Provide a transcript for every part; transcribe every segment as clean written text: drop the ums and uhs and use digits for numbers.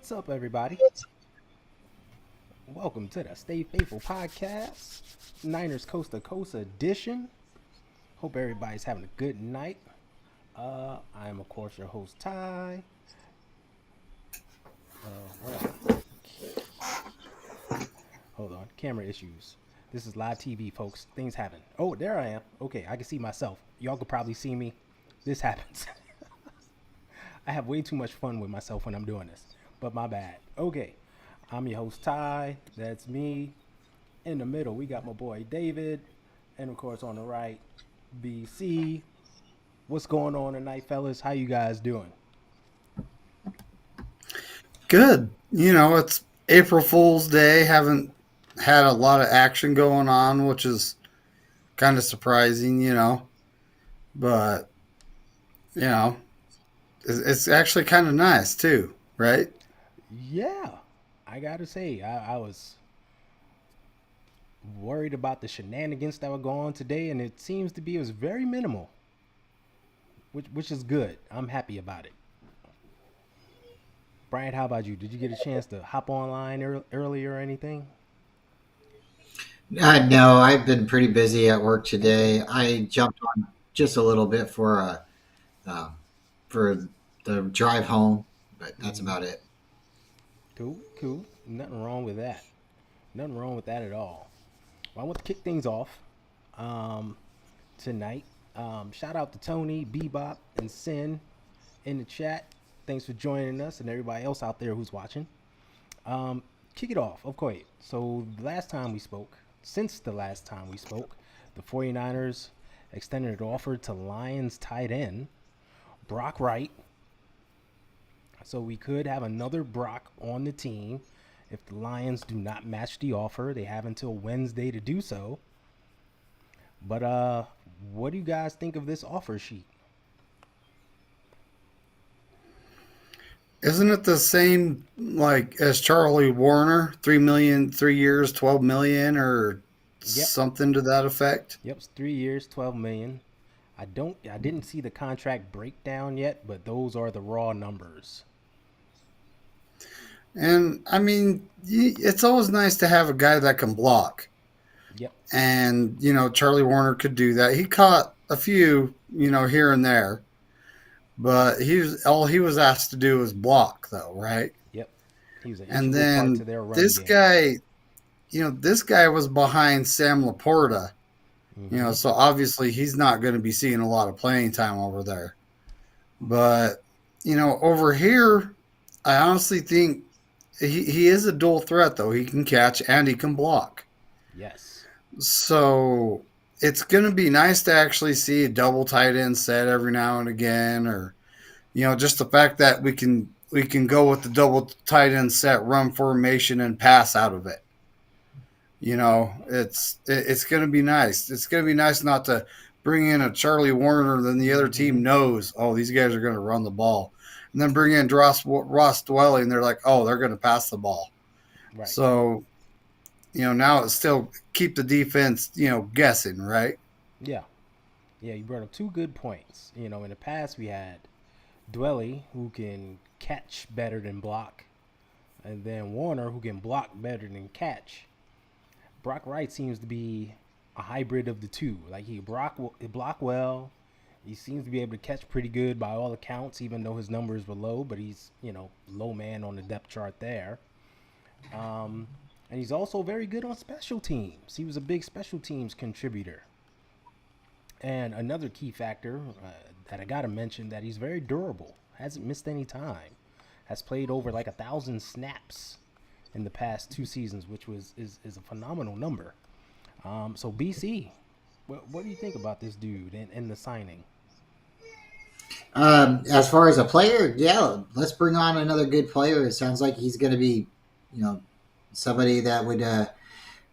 What's up, everybody? Welcome to the Stay Faithful podcast, Niners Coast to Coast edition. Hope everybody's having a good night. I am, of course, your host, Ty. Hold on, camera issues. This is live TV, folks. Things happen. Oh, there I am. Okay, I can see myself. Y'all could probably see me. This happens. I have way too much fun with myself when I'm doing this, but my bad. Okay, I'm your host, Ty. That's me. In the middle, we got my boy David, and of course on the right, BC. What's going on tonight, fellas? How you guys doing? Good. It's April Fool's Day. Haven't had a lot of action going on, which is kind of surprising. But, you know, it's actually kind of nice too, right? Yeah, I gotta say, I was worried about the shenanigans that were going on today, and it seems to be it was very minimal, which is good. I'm happy about it. Bryant, how about you? Did you get a chance to hop online earlier or anything? No, I've been pretty busy at work Okay, today. I jumped on just a little bit uh, for the drive home, but that's mm-hmm. about it. Cool, cool. Nothing wrong with that. Nothing wrong with that at all. Well, I want to kick things off um, tonight. Shout out to Tony, Bebop, and Sin in the chat. Thanks for joining us and everybody else out there who's watching. Um, Kick it off. Okay, so the last time we spoke, since the last time we spoke, the 49ers extended an offer to Lions tight end Brock Wright. So we could have another Brock on the team if the Lions do not match the offer. They have until Wednesday to do so. But what do you guys think of this offer sheet? Isn't it the same like as Charlie Warner? 3 million, 3 years, 12 million, or Yep, something to that effect? yep, it's 3 years, 12 million. I didn't see the contract breakdown yet, but those are the raw numbers. And I mean, it's always nice to have a guy that can block. Yep. And Charlie Warner could do that. He caught a few, here and there, but he was asked to do was block, though, right? Yep. He was an And integral part to then their run this game. guy, this guy was behind Sam Laporta, Mm-hmm. so obviously he's not going to be seeing a lot of playing time over there. But over here, I honestly think he is a dual threat, though. He can catch and he can block. Yes. So it's going to be nice to actually see a double tight end set every now and again, or just the fact that we can go with the double tight end set, run formation, and pass out of it. It's going to be nice. It's going to be nice not to bring in a Charlie Warner, then the other Mm-hmm. team knows, oh, these guys are going to run the ball, and then bring in Ross Dwelly, and they're like, oh, they're going to pass the ball. Right. So now it's still keep the defense, guessing, right? Yeah. Yeah, you brought up two good points. In the past we had Dwelly, who can catch better than block, and then Warner, who can block better than catch. Brock Wright seems to be a hybrid of the two. Like he block well. He seems to be able to catch pretty good by all accounts, even though his numbers were low. But he's low man on the depth chart there. Um, and he's also very good on special teams. He was a big special teams contributor. And another key factor that I gotta mention that he's very durable. Hasn't missed any time. Has played over like 1,000 snaps in the past 2 seasons, which is a phenomenal number. So BC, what do you think about this dude and the signing? As far as a player, yeah, let's bring on another good player. It sounds like he's going to be, you know, somebody that would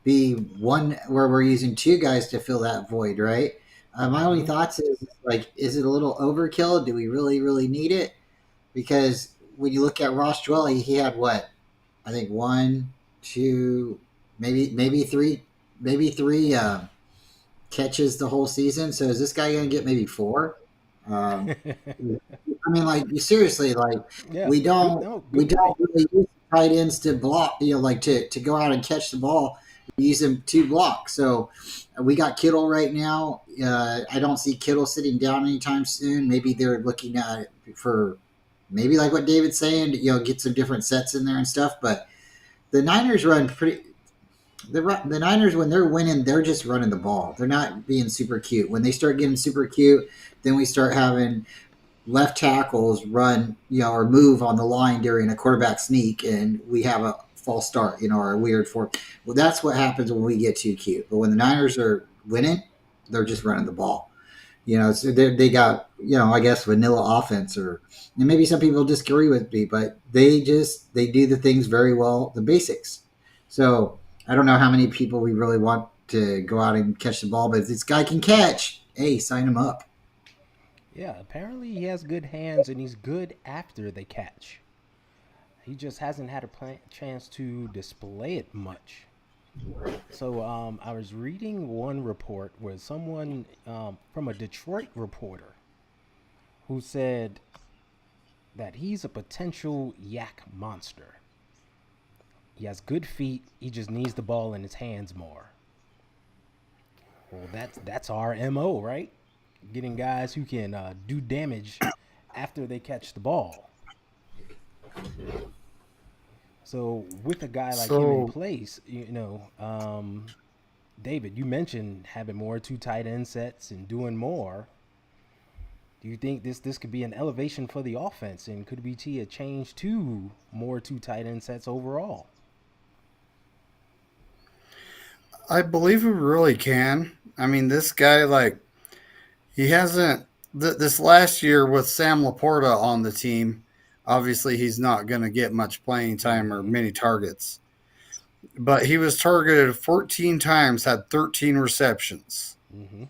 be one where we're using two guys to fill that void, right? My only Mm-hmm. thoughts is like, is it a little overkill? Do we really, really need it? Because when you look at Ross Dwelly, he had what? I think one, two, maybe three catches the whole season. So is this guy going to get maybe four? I mean, like seriously, like Yeah, we good. don't No, we good don't point. really use tight ends to block, like to go out and catch the ball. We use them to block. So we got Kittle right now. I don't see Kittle sitting down anytime soon. Maybe they're looking at it for maybe like what David's saying, get some different sets in there and stuff. But the Niners run pretty. The Niners, when they're winning, they're just running the ball. They're not being super cute. When they start getting super cute, then we start having left tackles run, or move on the line during a quarterback sneak, and we have a false start, or a weird form. Well, that's what happens when we get too cute. But when the Niners are winning, they're just running the ball. So they got, I guess vanilla offense, and maybe some people disagree with me, but they do the things very well, the basics. So I don't know how many people we really want to go out and catch the ball, but if this guy can catch, hey, sign him up. Yeah, apparently he has good hands and he's good after the catch. He just hasn't had a chance to display it much. So I was reading one report where someone from a Detroit reporter who said that he's a potential yak monster. He has good feet. He just needs the ball in his hands more. Well, that's our mo, right? Getting guys who can do damage after they catch the ball. So with a guy like him in So place, David, you mentioned having more two tight end sets and doing more. Do you think this could be an elevation for the offense, and could we see a change to more two tight end sets overall? I believe we really can. I mean, this guy, like, he hasn't, this last year with Sam Laporta on the team, obviously he's not going to get much playing time or Mm-hmm. many targets. But he was targeted 14 times, had 13 receptions. Mm-hmm.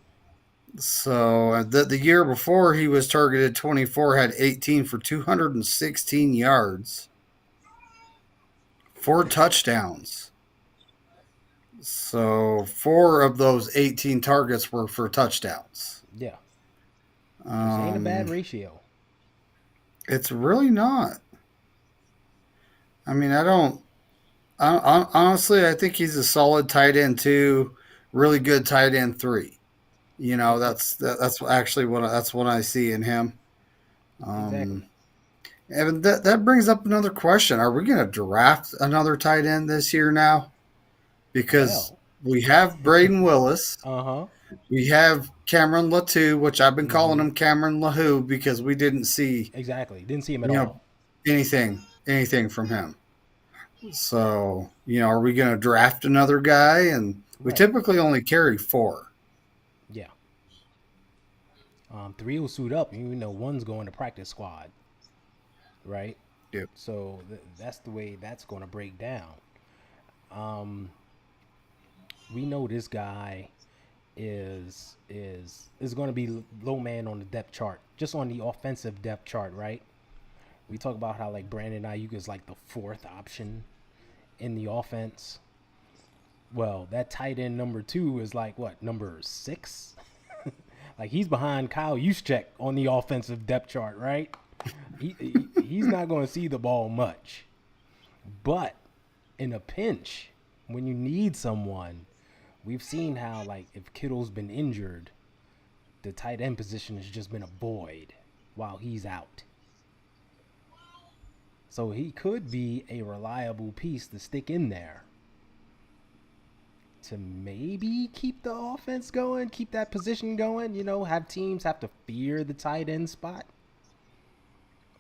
So the year before he was targeted 24, had 18 for 216 yards, four touchdowns. So four of those 18 targets were for touchdowns. Yeah, which ain't a bad Um, ratio. it's really not. I mean, I don't. Honestly, I think he's a solid tight end two, really good tight end three. That's actually that's what I see in him. Exactly. Um, and that brings up another question: are we going to draft another tight end this year now? Because Well, we have Braden Willis, uh huh. we have Cameron Latu, which I've been calling Mm-hmm. him Cameron Lahu because we didn't see Exactly. Didn't see him at you know all. anything from him. So are we going to draft another guy? And we Right. typically only carry four. Yeah. Three will suit up. One's going to practice squad, right? Yep. So that's the way that's going to break down. Um, we know this guy is going to be low man on the depth chart, just on the offensive depth chart, right? We talk about how like Brandon Ayuk is like the fourth option in the offense. Well, that tight end number two is like what, number six? Like he's behind Kyle Juszczyk on the offensive depth chart, right? He's not going to see the ball much, but in a pinch, when you need someone, we've seen how like if Kittle's been injured, the tight end position has just been a void while he's out. So he could be a reliable piece to stick in there to maybe keep the offense going, keep that position going, have teams have to fear the tight end spot.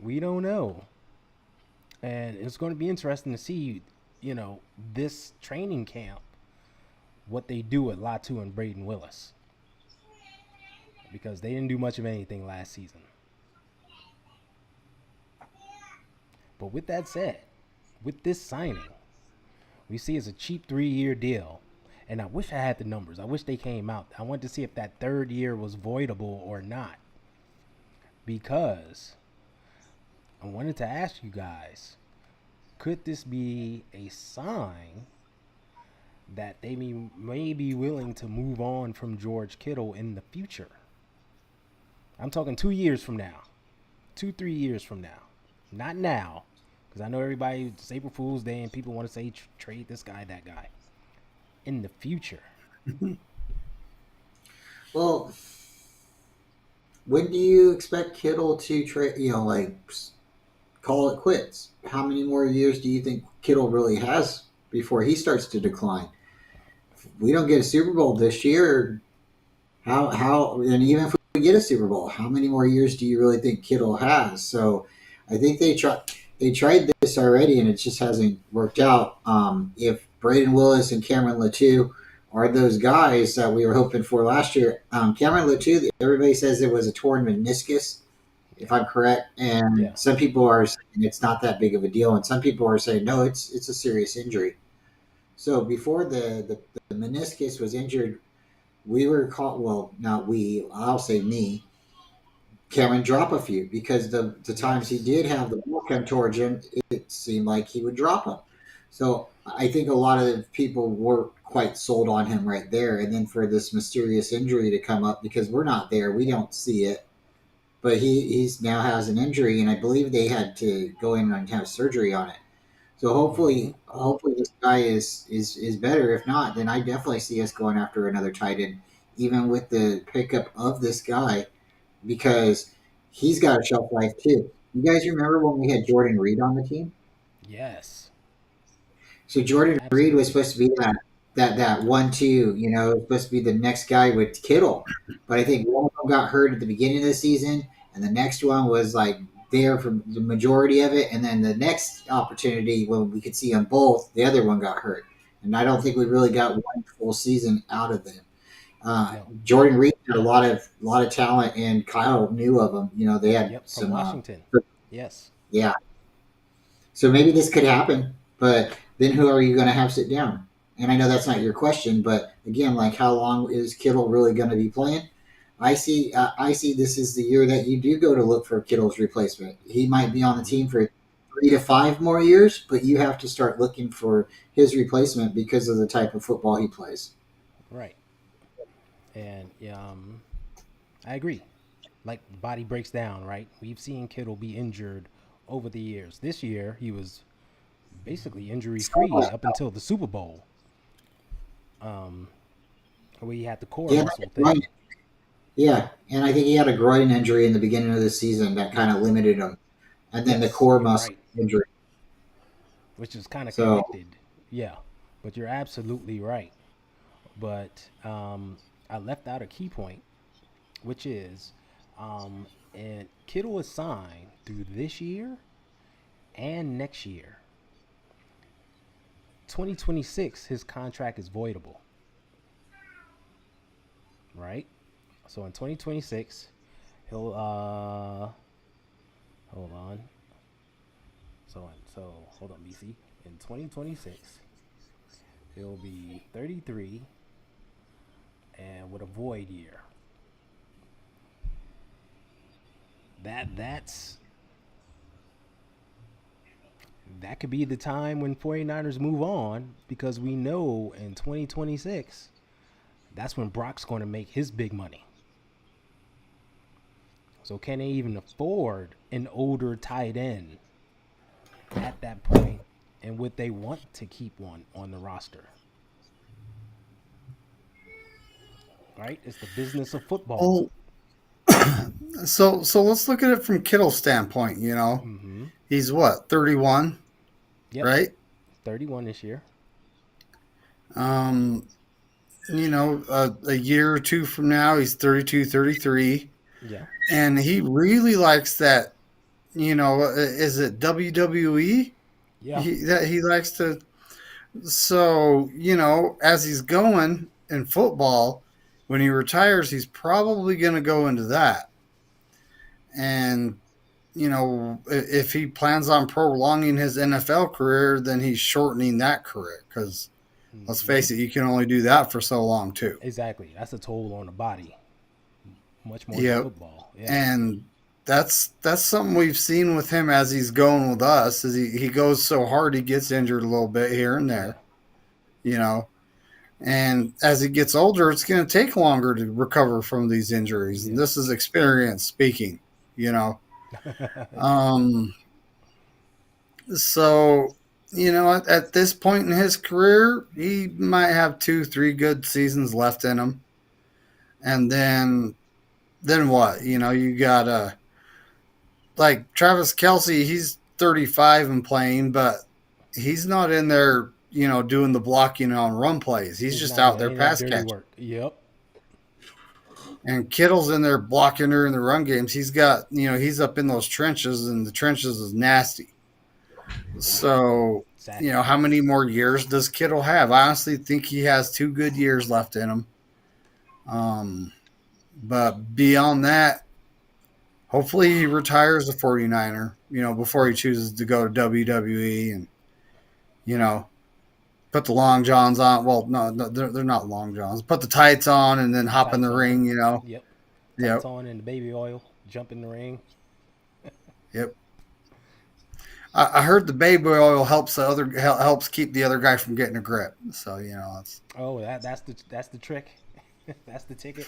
We don't know. And it's going to be interesting to see, this training camp, what they do with Latu and Braden Willis. Because they didn't do much of anything last season. But with that said, with this signing, we see it's a cheap 3-year deal. And I wish I had the numbers. I wish they came out. I wanted to see if that third year was voidable or not. Because I wanted to ask you guys, could this be a sign that they may be willing to move on from George Kittle in the future? I'm talking 2 years from now, 2, 3 years from now, not now, because I know everybody. It's April Fool's Day and people want to say trade this guy, that guy. In the future, Well, when do you expect Kittle to trade? Like call it quits. How many more years do you think Kittle really has before he starts to decline? If we don't get a Super Bowl this year, and even if we get a Super Bowl, how many more years do you really think Kittle has? So I think they tried this already and it just hasn't worked out. If Braden Willis and Cameron Latou are those guys that we were hoping for last year, Cameron Latou, everybody says it was a torn meniscus, if yeah, I'm correct, yeah, and some people are saying it's not that big of a deal, and some people are saying no, it's a serious injury. So before the meniscus was injured, we were caught. Well, not we. I'll say me. Cameron drop a few because the times he yes, did have the ball come towards him, it seemed like he would drop them. So I think a lot of people weren't quite sold on him right there. And then for this mysterious injury to come up because we're not there, we don't see it. But he's now has an injury, and I believe they had to go in and have surgery on it. So mm-hmm. hopefully this guy is better. If not, then I definitely see us going after another tight end, even with the pickup of this guy, because he's got a shelf life too. You guys remember when we had Jordan Reed on the team? Yes, So Jordan Reed was absolutely, supposed to be that 1-2, supposed to be the next guy with Kittle. But I think one of them got hurt at the beginning of the season, and the next one was like there for the majority of it, and then the next opportunity when we could see them both, the other one got hurt, and I don't think we really got one full season out of them. no, Jordan Reed had a lot of talent, and Kyle knew of him. They had yep, from some. Washington, yes, Yeah, so maybe this could happen, but then who are you going to have sit down? And I know that's not your question, but again, like how long is Kittle really going to be playing? I see this is the year that you do go to look for Kittle's replacement. He might be on the mm-hmm. team for 3 to 5 more years, but you have to start looking for his replacement because of the type of football he plays. Right, and I agree. Like the body breaks down, right? We've seen Kittle be injured over the years. This year, he was basically injury free up until the Super Bowl, um, where he had the core Yeah, muscle thing. yeah, and I think he had a groin injury in the beginning of the season that kind of limited him, and then the Yes, core you're muscle right, injury. which is kind of So connected. Yeah, but you're absolutely right. But I left out a key point, which is, and Kittle is signed through this year and next year. 2026, his contract is voidable, right? So in 2026, he'll hold on. So hold on, BC. In 2026, he'll be 33 and with a void year. That's that could be the time when 49ers move on because we know in 2026 that's when Brock's going to make his big money. So can they even afford an older tight end at that point? And would they want to keep one on the roster? Right? It's the business of football. Well, so let's look at it from Kittle's standpoint. Mm-hmm. He's what, 31, Yep. right? 31 this year. Um, a year or two from now, he's 32, 33, Yeah. and he really likes that. Is it WWE? Yeah. That he likes to. So as he's going in football, when he retires, he's probably going to go into that. And if he plans on prolonging his NFL career, then he's shortening that career because let's Mm-hmm. face it, you can only do that for so long too. Exactly. That's a toll on the body, much more than Yep. football. Yeah. And that's something we've seen with him as he's going with us. Is he goes so hard he gets injured a little bit here and Yeah. there, you know. And as he gets older, it's going to take longer to recover from these injuries. And Yeah. this is experience speaking, you know. Um, so, at this point in his career, he might have 2, 3 good seasons left in him. And then what? You got like Travis Kelsey, he's 35 and playing, but he's not in there, doing the blocking on run plays. He's He's just not out doing there any of that pass dirty catching. work. Yep. And Kittle's in there blocking her in the run games. He's got, he's up in those trenches, and the trenches is nasty. So, Exactly. how many more years does Kittle have? I honestly think he has 2 good years left in him. But beyond that, hopefully he retires a 49er, before he chooses to go to WWE and, put the long johns on. Well, no, they're not long johns. Put the tights on and then hop in the Tights on. ring, Yep. Tights Yep. on and the baby oil. Jump in the ring. Yep. I heard the baby oil helps keep the other guy from getting a grip. So it's Oh, that's the trick. That's the ticket.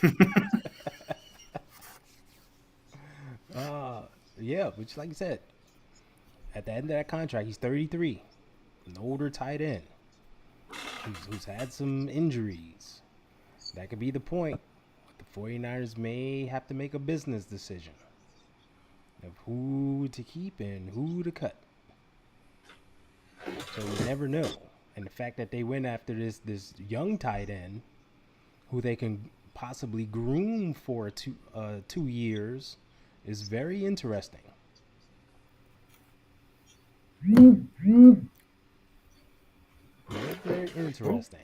Yeah, which like you said, at the end of that contract, he's 33, an older tight end who's had some injuries. That could be the point. The 49ers may have to make a business decision of who to keep and who to cut. So you never know. And the fact that they went after this young tight end who they can possibly groom for 2 years is very interesting. Very, very interesting.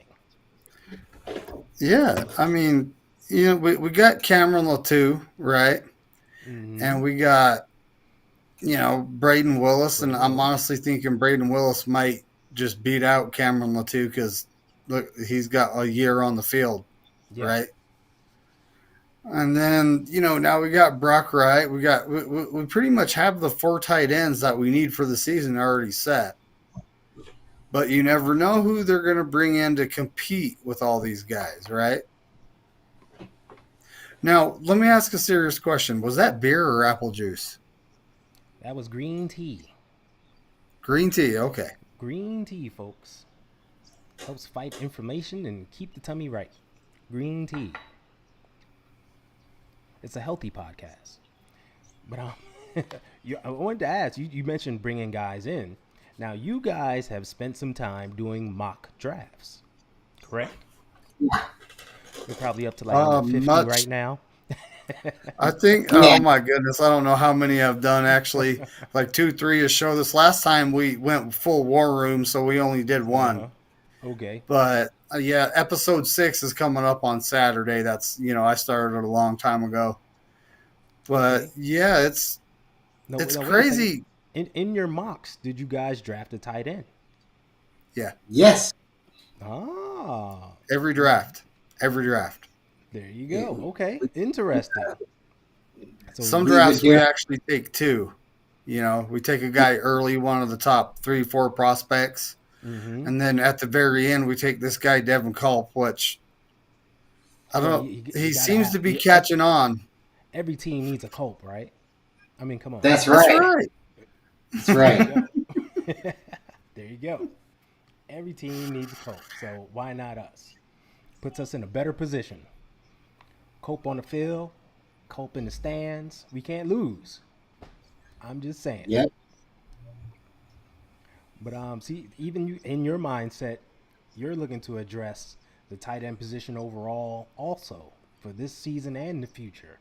yeah. I mean, we got Cameron Latou, right? Mm-hmm. And we got Braden Willis, and Braden I'm Willis. honestly thinking Braden Willis might just beat out Cameron Latou because look, he's got a year on the field, Yeah. right? And then now we got Brock Wright. We pretty much have the 4 tight ends that we need for the season already set. But you never know who they're going to bring in to compete with all these guys, right? Now, let me ask a serious question. Was that beer or apple juice? That was green tea. Green tea, okay. Green tea, folks. Helps fight inflammation and keep the tummy right. Green tea. It's a healthy podcast. But I wanted to ask, you mentioned bringing guys in. Now, you guys have spent some time doing mock drafts, correct? You're probably up to like number 50 Much. right now. I think, Yeah. oh my goodness, I don't know how many I've done actually. Like 2, 3 a show. This last time we went full war room, so we only did one. Uh-huh. Okay. But yeah, episode 6 is coming up on Saturday. That's, I started it a long time ago. But Okay. yeah, it's No, wait a second. crazy. In your mocks, did you guys draft a tight end? Yeah, Yes. Ah, every draft. there you go. Okay, interesting. So Some We drafts would we do- actually take 2. We take a guy early, one of the top 3, 4 prospects. mhm. And then at the very end, we take this guy, Devin Culp, which I don't know. You He gotta seems have- to be you- catching on. Every team needs a Culp, right? I mean, come on. That's That's right. right. That's right. There you go. There you go. Every team needs a Culp, so why not us? Puts us in a better position. Culp on the field, Culp in the stands. We can't lose. I'm just saying. Yep. But see, even you in your mindset, you're looking to address the tight end position overall, also for this season and the future.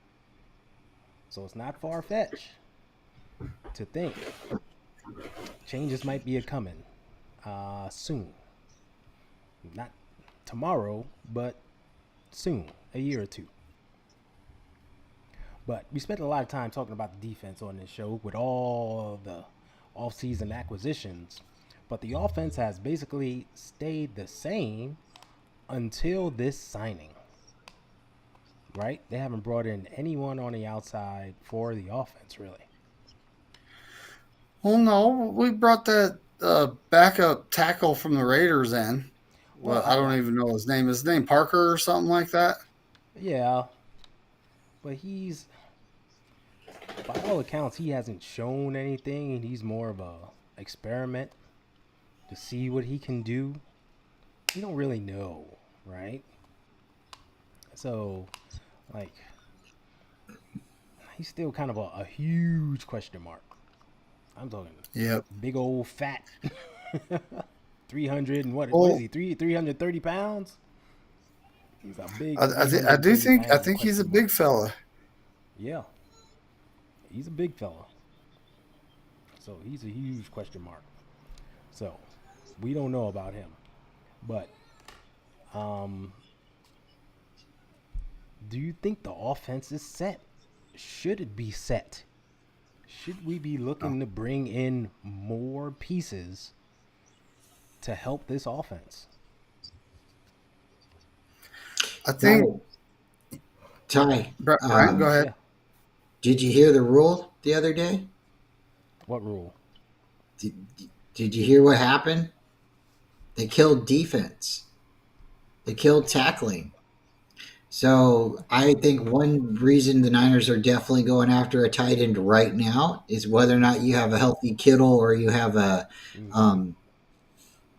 So it's not far fetched to think changes might be a coming soon. Not tomorrow, but soon, a year or two. But we spent a lot of time talking about the defense on this show with all the off-season acquisitions. But the offense has basically stayed the same until this signing. Right? They haven't brought in anyone on the outside for the offense, really. Well, no, we brought that backup tackle from the Raiders in. Well, Well, I don't even know his name. His name Parker or something like that. yeah, but by all accounts, he hasn't shown anything, and he's more of a experiment to see what he can do. You don't really know, right? So, like, he's still kind of a huge question mark. I'm talking Yep. big old fat 300 and what is Well, he? 330 pounds? He's a big I do 330 think pound he's a question mark. big fella. Yeah, he's a big fella. So he's a huge question mark. So we don't know about him. But um, do you think the offense is set? Should it be set? Should we be Oh. looking to bring in more pieces to help this offense? I Ty, think Ty, Bryant, go ahead. Yeah. did you hear the rule the other day? What rule? Did, did you hear what happened? They killed defense. They killed tackling. So I think one reason the Niners are definitely going after a tight end right now is whether or not you have a healthy Kittle or you have a Mm-hmm. um,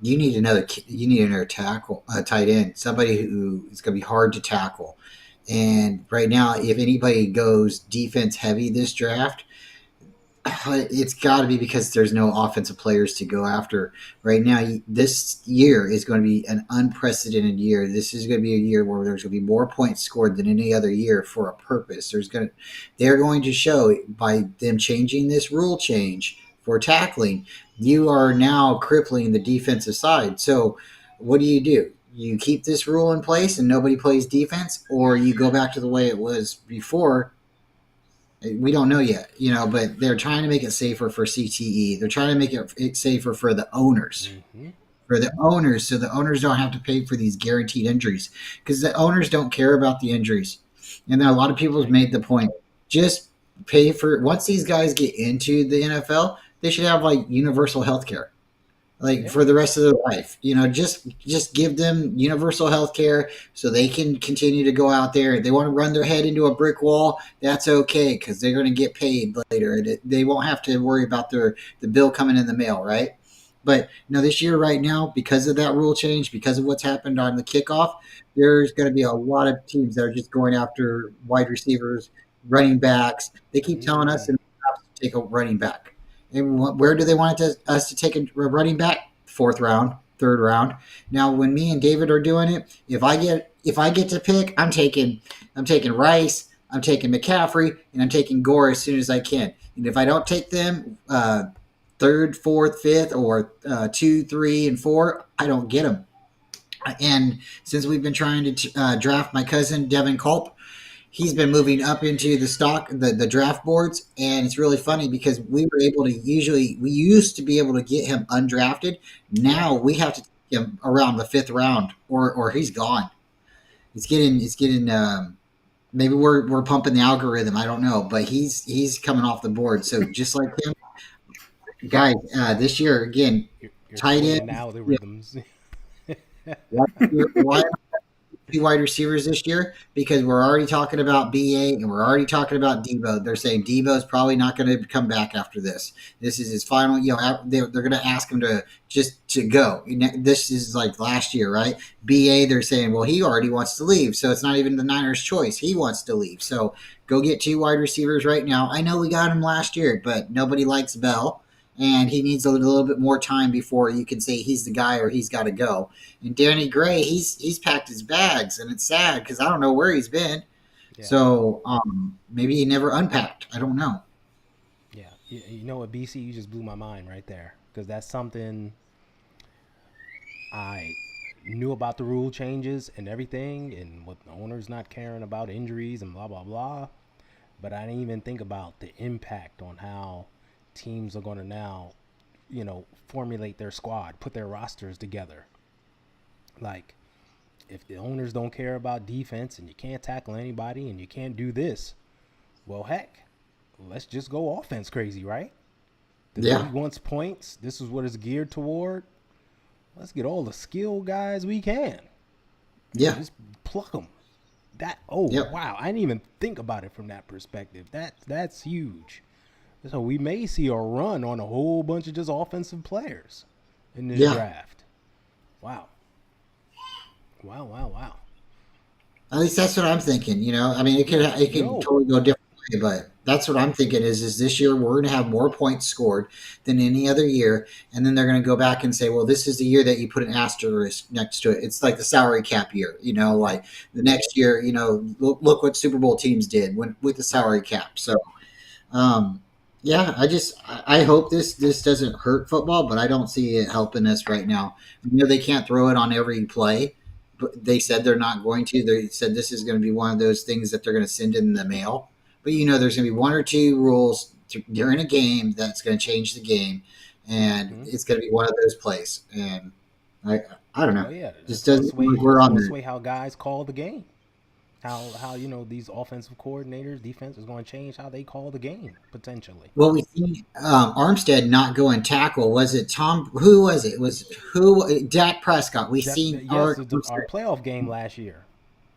you need another tackle, a tight end, somebody who is going to be hard to tackle. And right now, if anybody goes defense heavy this draft, it's got to be because there's no offensive players to go after right now. This year is going to be an unprecedented year. This is going to be a year where there's going to be more points scored than any other year for a purpose. They're going to show by them changing this rule change for tackling, you are now crippling the defensive side. So what do? You keep this rule in place and nobody plays defense, or you go back to the way it was before. We don't know yet, but they're trying to make it safer for CTE. They're trying to make it safer for the owners, Mm-hmm. so the owners don't have to pay for these guaranteed injuries because the owners don't care about the injuries. And then a lot of people have Right. made the point, just pay for once these guys get into the NFL, they should have like universal health care like Yeah. for the rest of their life. Just give them universal health care so they can continue to go out there. If they want to run their head into a brick wall, that's okay because they're going to get paid later. They won't have to worry about the bill coming in the mail, right? But this year, right now, because of that rule change, because of what's happened on the kickoff, there's going to be a lot of teams that are just going after wide receivers, running backs. They keep telling us Mm. to take a running back. And where do they want us to take a running back? Fourth round, third round. Now, when me and David are doing it, if I get to pick, I'm taking Rice, I'm taking McCaffrey, and I'm taking Gore as soon as I can. And if I don't take them, third, fourth, fifth, or 2, 3, and 4, I don't get them. And since we've been trying to draft my cousin Devin Culp, he's been moving up into the draft boards, and it's really funny because we used to be able to get him undrafted. Yeah. Now we have to take him around the fifth round, or he's gone. It's getting maybe we're pumping the algorithm. I don't know, but he's coming off the board. So just like him, guys, this year again, You're tight swinging the ends. Yeah, algorithms. why 2 wide receivers this year because we're already talking about BA and we're already talking about Debo. They're saying Debo's probably not going to come back after this. This is his final. They're going to ask him to go. This is like last year, right? BA, they're saying, well, he already wants to leave, so it's not even the Niners' choice. He wants to leave, so go get 2 wide receivers right now. I know we got him last year, but nobody likes Bell. And he needs a little bit more time before you can say he's the guy or he's got to go. And Danny Gray, he's packed his bags, and it's sad because I don't know where he's been. Yeah. So maybe he never unpacked. I don't know. Yeah. You know what, BC, you just blew my mind right there because that's something I knew about the rule changes and everything and what the owners not caring about injuries and blah, blah, blah. But I didn't even think about the impact on how teams are going to now, formulate their squad, put their rosters together. Like, if the owners don't care about defense and you can't tackle anybody and you can't do this, well, heck, let's just go offense crazy, right? The Yeah. league wants points. This is what it's geared toward. Let's get all the skill guys we can. Yeah. Just pluck them. That Yep. wow, I didn't even think about it from that perspective. That's huge. So we may see a run on a whole bunch of just offensive players in this Yeah. draft. Wow. Wow, wow, wow. At least that's what I'm thinking. I mean, Yeah. it could No. totally go a different way, but that's what I'm thinking is this year we're going to have more points scored than any other year, and then they're going to go back and say, well, this is the year that you put an asterisk next to it. It's like the salary cap year. Yep. Like the next year, look what Super Bowl teams did with the Yep. salary cap. So um, yeah, I hope this doesn't hurt football, but I don't see it helping us right now. They can't throw it on every play, but they said they're not going to. They said this is going to be one of those things that they're going to send in the mail. But there's going to be one or two rules during a game that's going to change the game, and Mm-hmm. it's going to be one of those plays. And I I don't know, Oh yeah, just that's gonna doesn't sway. look like we're That's on gonna there. sway how guys call the game. How these offensive coordinators, defense is going to change how they call the game potentially. Well, we seen Armstead not go and tackle. Was it Tom? Who was it? Was who? Dak Prescott. We seen Yes, our our playoff game last year.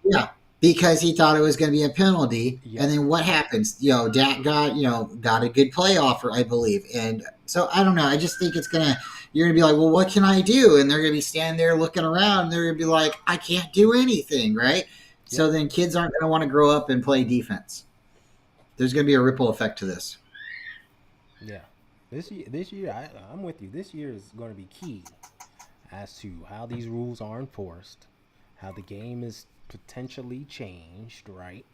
yeah, because he thought it was going to be a penalty, and Yep. then what happens? Dak got a good play offer, I believe, and so I don't know. I just think you're gonna be like, well, what can I do? And they're gonna be standing there looking around. And they're gonna be like, I can't do anything, right? Yep. So then kids aren't gonna want to grow up and play defense. There's gonna be a ripple effect to this. Yeah. This year, I'm with you. This year is going to be key as to how these rules are enforced, how the game is potentially changed, right,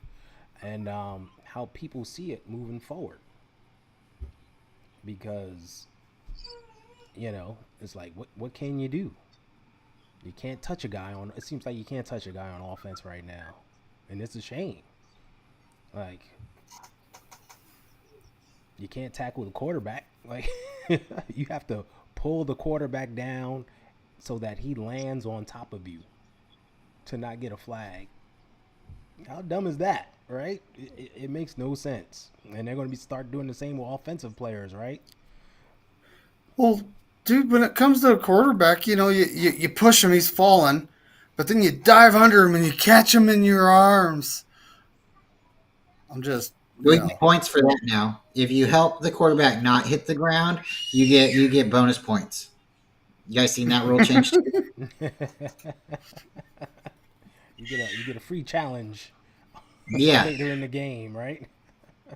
and how people see it moving forward. Because it's like, what can you do? You can't touch a guy on. It seems like you can't touch a guy on offense right now, and it's a shame. Like you can't tackle the quarterback. Like you have to pull the quarterback down so that he lands on top of you to not get a flag. How dumb is that, right? It makes no sense. And they're going to be start doing the same with offensive players, right? Well, dude, when it comes to a quarterback, you push him, he's falling, but then you dive under him and you catch him in your arms. I'm just, We get points for that now. If you help the quarterback not hit the ground, you get bonus points. You guys seen that rule change too? you get a free challenge Yeah, later in the game, right?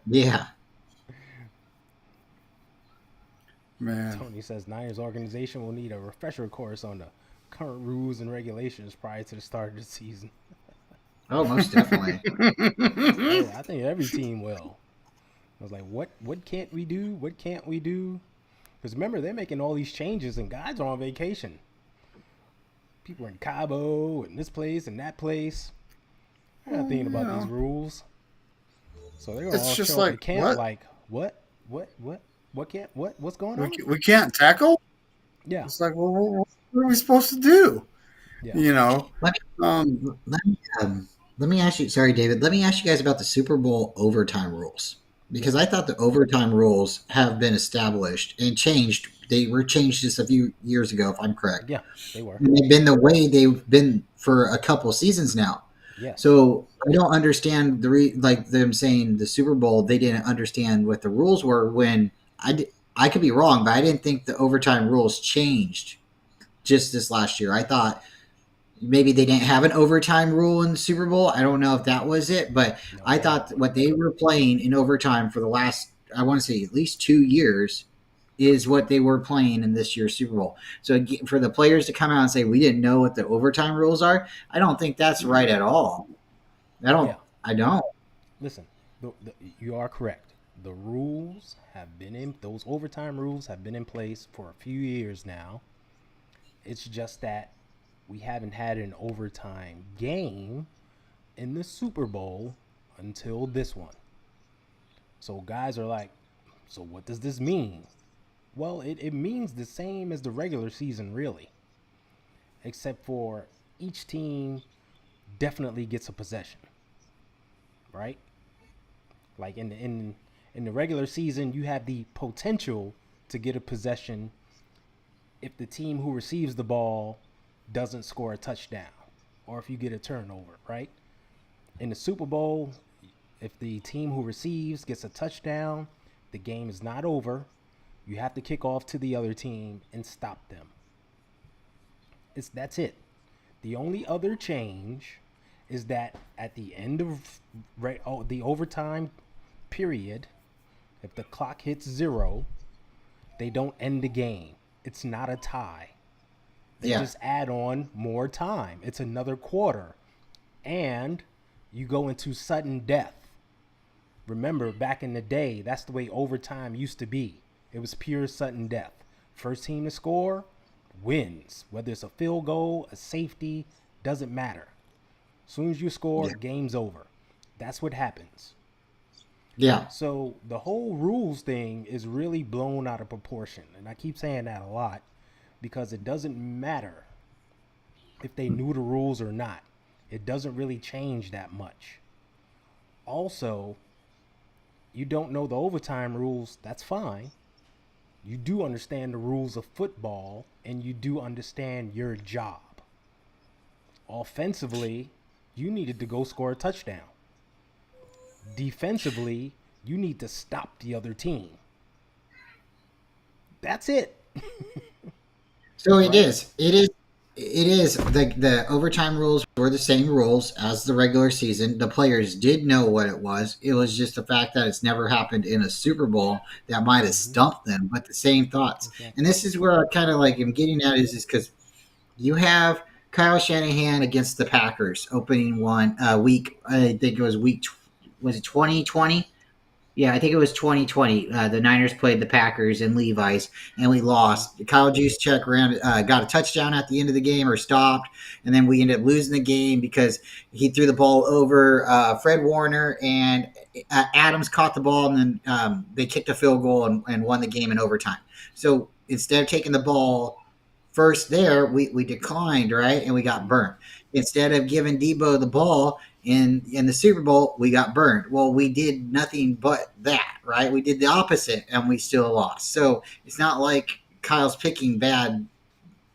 yeah. man. Tony says Niners organization will need a refresher course on the current rules and regulations prior to the start of the season. Oh, most definitely. Oh, I think every team will. I was like, what can't we do? What can't we do? Because remember, they're making all these changes and guys are on vacation. People are in Cabo and this place and that place. They're not thinking about these rules. So they're gonna It's all just show up like, at camp what? like, what can't what's going We, on? we can't tackle? Yeah, It's like, well, what are we supposed to do? yeah. You know? Let Um, me, let me, let me ask you. Sorry, David. Let me ask you guys about the Super Bowl overtime rules because Yep. I thought the overtime rules have been established and changed. They were changed just a few years ago, if I'm correct. Yeah, they were. And they've been the way they've been for a couple seasons now. Yes. So I don't understand like them saying the Super Bowl. They didn't understand what the rules were when I could be wrong, but I didn't think the overtime rules changed just this last year. I thought maybe they didn't have an overtime rule in the Super Bowl. I don't know if that was it, but No, I they don't. thought what they were playing in overtime for the last, I want to say at least 2 years, is what they were playing in this year's Super Bowl. So for the players to come out and say we didn't know what the overtime rules are, I don't think that's right at all. I don't. Yeah. I don't. Listen, you are correct. The rules have been in those overtime rules have been in place for a few years now. It's just that we haven't had an overtime game in the Super Bowl until this one. So guys are like, so what does this mean? Well, it means the same as the regular season, really, except for each team definitely gets a possession, right? Like in the regular season, you have the potential to get a possession if the team who receives the ball doesn't score a touchdown or if you get a turnover, right? In the Super Bowl, if the team who receives gets a touchdown, the game is not over. You have to kick off to the other team and stop them. That's it. The only other change is that at the end of the overtime period, if the clock hits 0, they don't end the game. It's not a tie. They just add on more time. It's another quarter. And you go into sudden death. Remember, back in the day, that's the way overtime used to be. It was pure sudden death. First team to score wins. Whether it's a field goal, a safety, doesn't matter. As soon as you score, game's over. That's what happens. Yeah. So the whole rules thing is really blown out of proportion. And I keep saying that a lot because it doesn't matter if they knew the rules or not. It doesn't really change that much. Also, you don't know the overtime rules, that's fine. You do understand the rules of football and you do understand your job. Offensively, you needed to go score a touchdown. Defensively, you need to stop the other team. That's it. So it is. The overtime rules were the same rules as the regular season. The players did know what it was. It was just the fact that it's never happened in a Super Bowl that might have stumped them, but the same thoughts. Exactly. And this is where I kind of like am getting at is because you have Kyle Shanahan against the Packers opening week. I think it was was it 2020? Yeah, I think it was 2020. The Niners played the Packers in Levi's, and we lost. Kyle Juszczyk got a touchdown at the end of the game or stopped, and then we ended up losing the game because he threw the ball over Fred Warner, and Adams caught the ball, and then they kicked a field goal and won the game in overtime. So instead of taking the ball first there, we declined, right, and we got burnt. Instead of giving Debo the ball in the Super Bowl, we got burned. Well, we did nothing but that, right? We did the opposite, and we still lost. So it's not like Kyle's picking bad.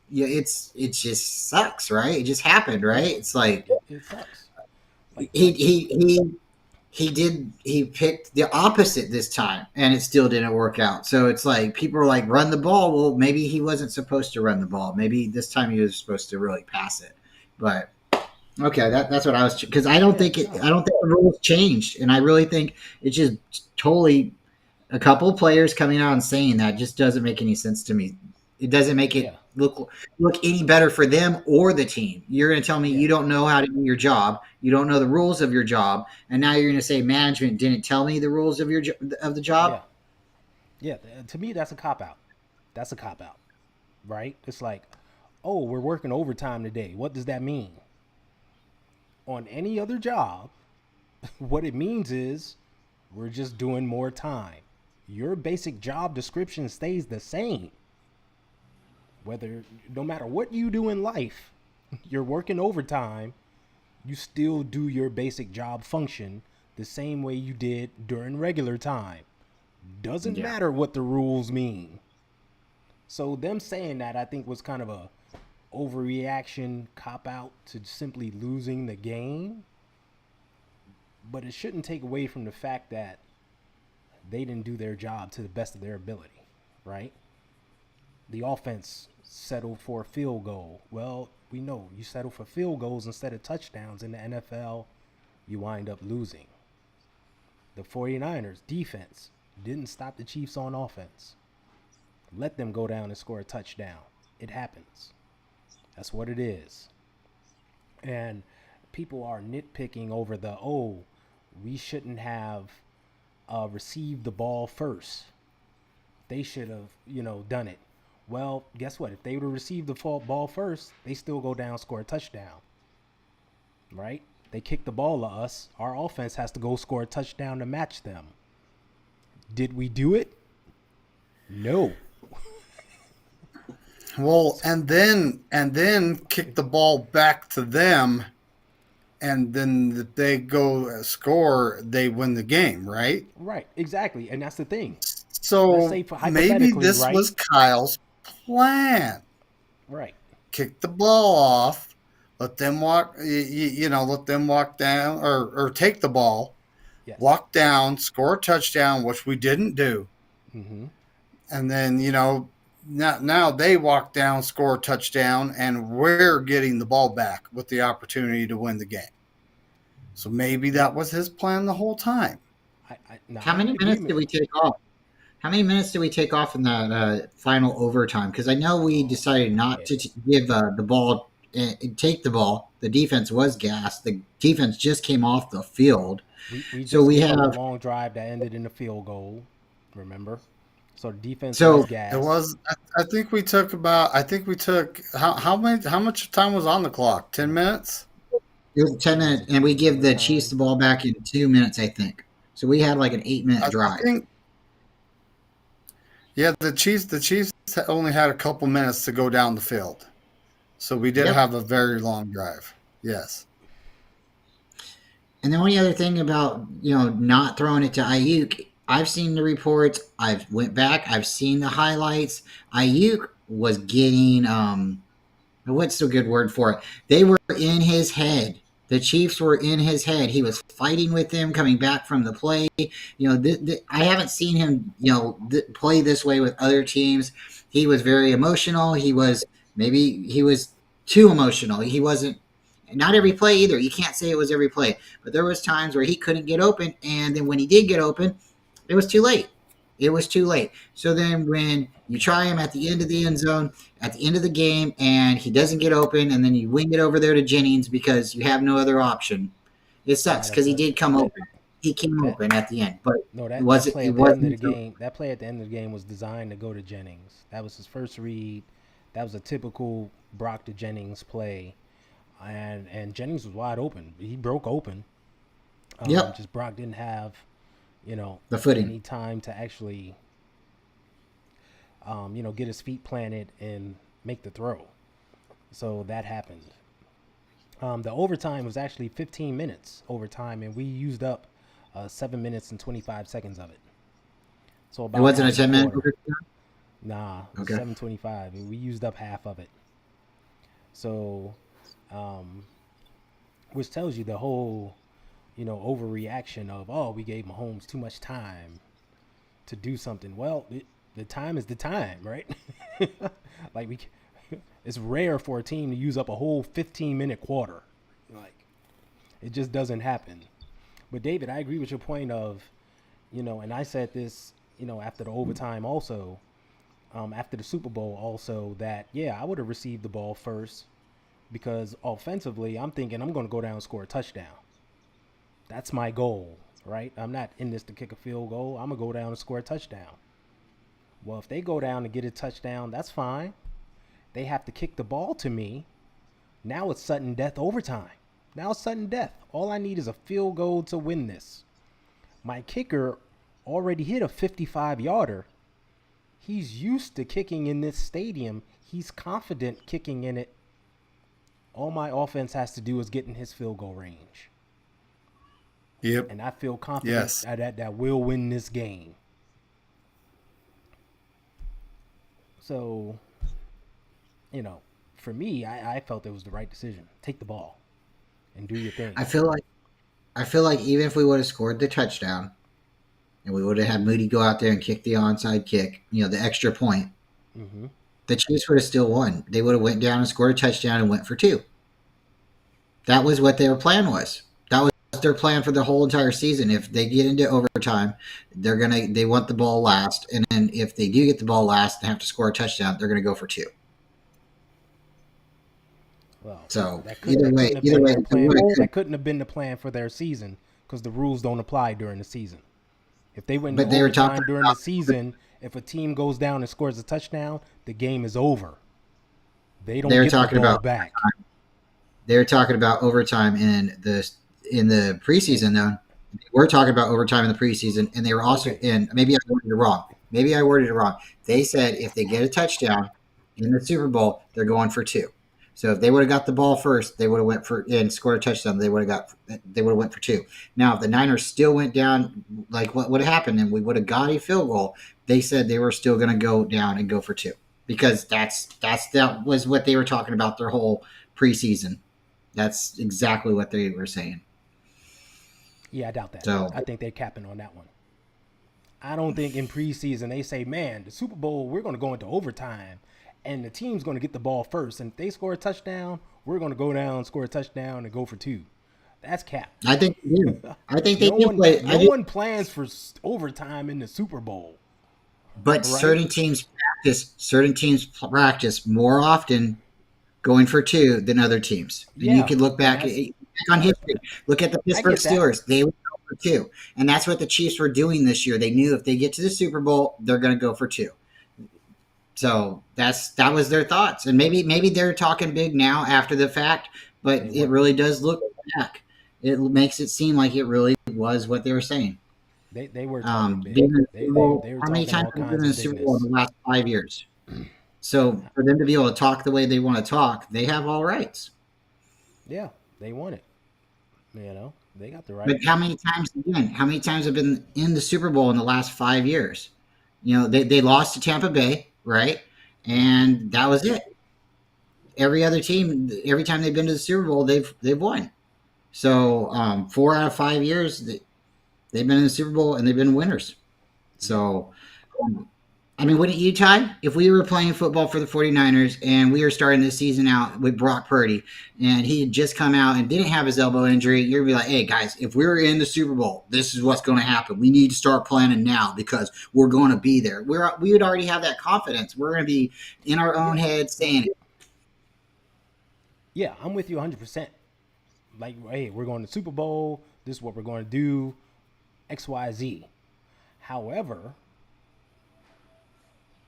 Yeah, it just sucks, right? It just happened, right? It's like it sucks. Like, he picked the opposite this time, and it still didn't work out. So it's like people are like, run the ball. Well, maybe he wasn't supposed to run the ball. Maybe this time he was supposed to really pass it. But okay, that's what I was, because I don't think the rules changed, and I really think it's just totally a couple of players coming out and saying that just doesn't make any sense to me. It doesn't make it look any better for them or the team. You're going to tell me you don't know how to do your job, you don't know the rules of your job, and now you're going to say management didn't tell me the rules of the job. Yeah. To me, that's a cop out. That's a cop out, right? It's like, oh, we're working overtime today. What does that mean? On any other job, what it means is we're just doing more time. Your basic job description stays the same. No matter what you do in life, you're working overtime, you still do your basic job function the same way you did during regular time. Doesn't matter what the rules mean. So them saying that, I think, was kind of a overreaction, cop out to simply losing the game, but it shouldn't take away from the fact that they didn't do their job to the best of their ability, right? The offense settled for a field goal. Well, we know you settle for field goals instead of touchdowns in the NFL, you wind up losing. The 49ers defense didn't stop the Chiefs on offense. Let them go down and score a touchdown. It happens. That's what it is. And people are nitpicking over we shouldn't have received the ball first. They should have, done it. Well, guess what? If they would have received the ball first, they still go down, score a touchdown. Right? They kick the ball to us. Our offense has to go score a touchdown to match them. Did we do it? No. Well, and then kick the ball back to them, and then if they go score, they win the game, right? Right, exactly, and that's the thing. So maybe this was Kyle's plan. Right. Kick the ball off, let them walk, let them walk down or take the ball, Yes. walk down, score a touchdown, which we didn't do. Mm-hmm. And then, now they walk down, score a touchdown, and we're getting the ball back with the opportunity to win the game. So maybe Yep. that was his plan the whole time. No, How I'm in many minutes did agreement. we take off? How many minutes did we take off in that final overtime? Because I know we Oh, decided not yeah. to give the ball, take the ball. The defense was gassed. The defense just came off the field. We So just we gave up a have, long drive that ended in a field goal. Remember? So the defense was so It gassed. was. I think we took about. I think we took how much time was on the clock? 10 minutes. it was 10 Was minutes, it and we give the Chiefs overtime? the ball back in 2 minutes, I think. So we had like an 8 minute I drive. think. Yeah, the Chiefs only had a couple minutes to go down the field, so we did Yep. have a very long drive. Yes. And the only other thing about not throwing it to Ayuk, I've seen the reports. I've went back. I've seen the highlights. Ayuk was getting what's the good word for it? They were in his head. The Chiefs were in his head. He was fighting with them coming back from the play. I haven't seen him, play this way with other teams. He was very emotional. Maybe he was too emotional. He wasn't. Not every play either. You can't say it was every play, but there was times where he couldn't get open, and then when he did get open, it was too late. It was too late. So then when you try him at the end of the end zone, at the end of the game, and he doesn't get open, and then you wing it over there to Jennings because you have no other option. It Nah, sucks because he did come that open. He came that open at the end, but no it that wasn't. play It at the end of wasn't. the game. That play at the end of the game was designed to go to Jennings. That was his first read. That was a typical Brock to Jennings play, and Jennings was wide open. He broke open. Yep, Just Brock didn't have, you know, the footing. any time to actually, get his feet planted and make the throw. So that happened. The overtime was actually 15 minutes overtime, and we used up 7 minutes and 25 seconds of it. So It about wasn't a half the 10 minute. quarter. Nah, it was Okay. 7:25. We used up half of it. So, um, which tells you the whole, overreaction of, oh, we gave Mahomes too much time to do something. Well, the time is the time, right? Like it's rare for a team to use up a whole 15-minute quarter. Like it just doesn't happen. But David, I agree with your point of, and I said this, after the overtime also, after the Super Bowl also, that yeah, I would have received the ball first because offensively, I'm thinking I'm going to go down and score a touchdown. That's my goal, right? I'm not in this to kick a field goal. I'm going to go down and score a touchdown. Well, if they go down and get a touchdown, that's fine. They have to kick the ball to me. Now it's sudden death overtime. Now it's sudden death. All I need is a field goal to win this. My kicker already hit a 55-yarder. He's used to kicking in this stadium. He's confident kicking in it. All my offense has to do is get in his field goal range. Yep. And I feel confident Yes. that we'll win this game. So, you know, for me, I felt it was the right decision. Take the ball and do your thing. I feel like even if we would have scored the touchdown and we would have had Moody go out there and kick the onside kick, the extra point, Mm-hmm. the Chiefs would have still won. They would have went down and scored a touchdown and went for two. That was what their plan was. That was their plan for the whole entire season. If they get into overtime, they want the ball last, and then if they do get the ball last and have to score a touchdown, they're gonna go for two. Well, So that either way, couldn't have been their they plan. would have. That couldn't have been the plan for their season because the rules don't apply during the season. If they went into But they were talking overtime during the about season, if a team goes down and scores a touchdown, the game is over. They they don't were get the talking ball about back. overtime in the preseason though. We're talking about overtime in the preseason, and they were also Okay. in. Maybe I worded it wrong. They said if they get a touchdown in the Super Bowl, they're going for two. So if they would have got the ball first, they would have went for and scored a touchdown. They would have went for two. Now, if the Niners still went down, like what would have happened, and we would have got a field goal, they said they were still going to go down and go for two. because that was what they were talking about their whole preseason. That's exactly what they were saying. Yeah, I doubt that. So I think they're capping on that one. I don't think in preseason they say, man, the Super Bowl, we're going to go into overtime and the team's going to get the ball first. And if they score a touchdown, we're going to go down, score a touchdown, and go for two. That's cap. I think they do. I think they No do one, play. no one plans for overtime in the Super Bowl. But Right? certain teams practice more often going for two than other teams. And you Yeah, could look and back on history. Look at the I Pittsburgh get that. Steelers. They would go for two. And that's what the Chiefs were doing this year. They knew if they get to the Super Bowl, they're going to go for two. So that was their thoughts. And maybe they're talking big now after the fact, but it really does look back. It makes it seem like it really was what they were saying. They were talking big. Being in the They Super Bowl, were how many talking times all have they been kinds in the of Super Bowl in bigness. the last 5 years? So for them to be able to talk the way they want to talk, they have all rights. Yeah, they won it. They got the right. But how many times have been in the Super Bowl in the last 5 years? They lost to Tampa Bay, right? And that was it. Every other team, every time they've been to the Super Bowl, they've won. So 4 out of 5 years, they've been in the Super Bowl and they've been winners. So, wouldn't you, Ty? If we were playing football for the 49ers and we were starting the season out with Brock Purdy and he had just come out and didn't have his elbow injury, you'd be like, hey, guys, if we're in the Super Bowl, this is what's going to happen. We need to start planning now because we're going to be there. We would already have that confidence. We're going to be in our own head saying it. Yeah, I'm with you 100%. Like, hey, we're going to Super Bowl. This is what we're going to do. X, Y, Z. However,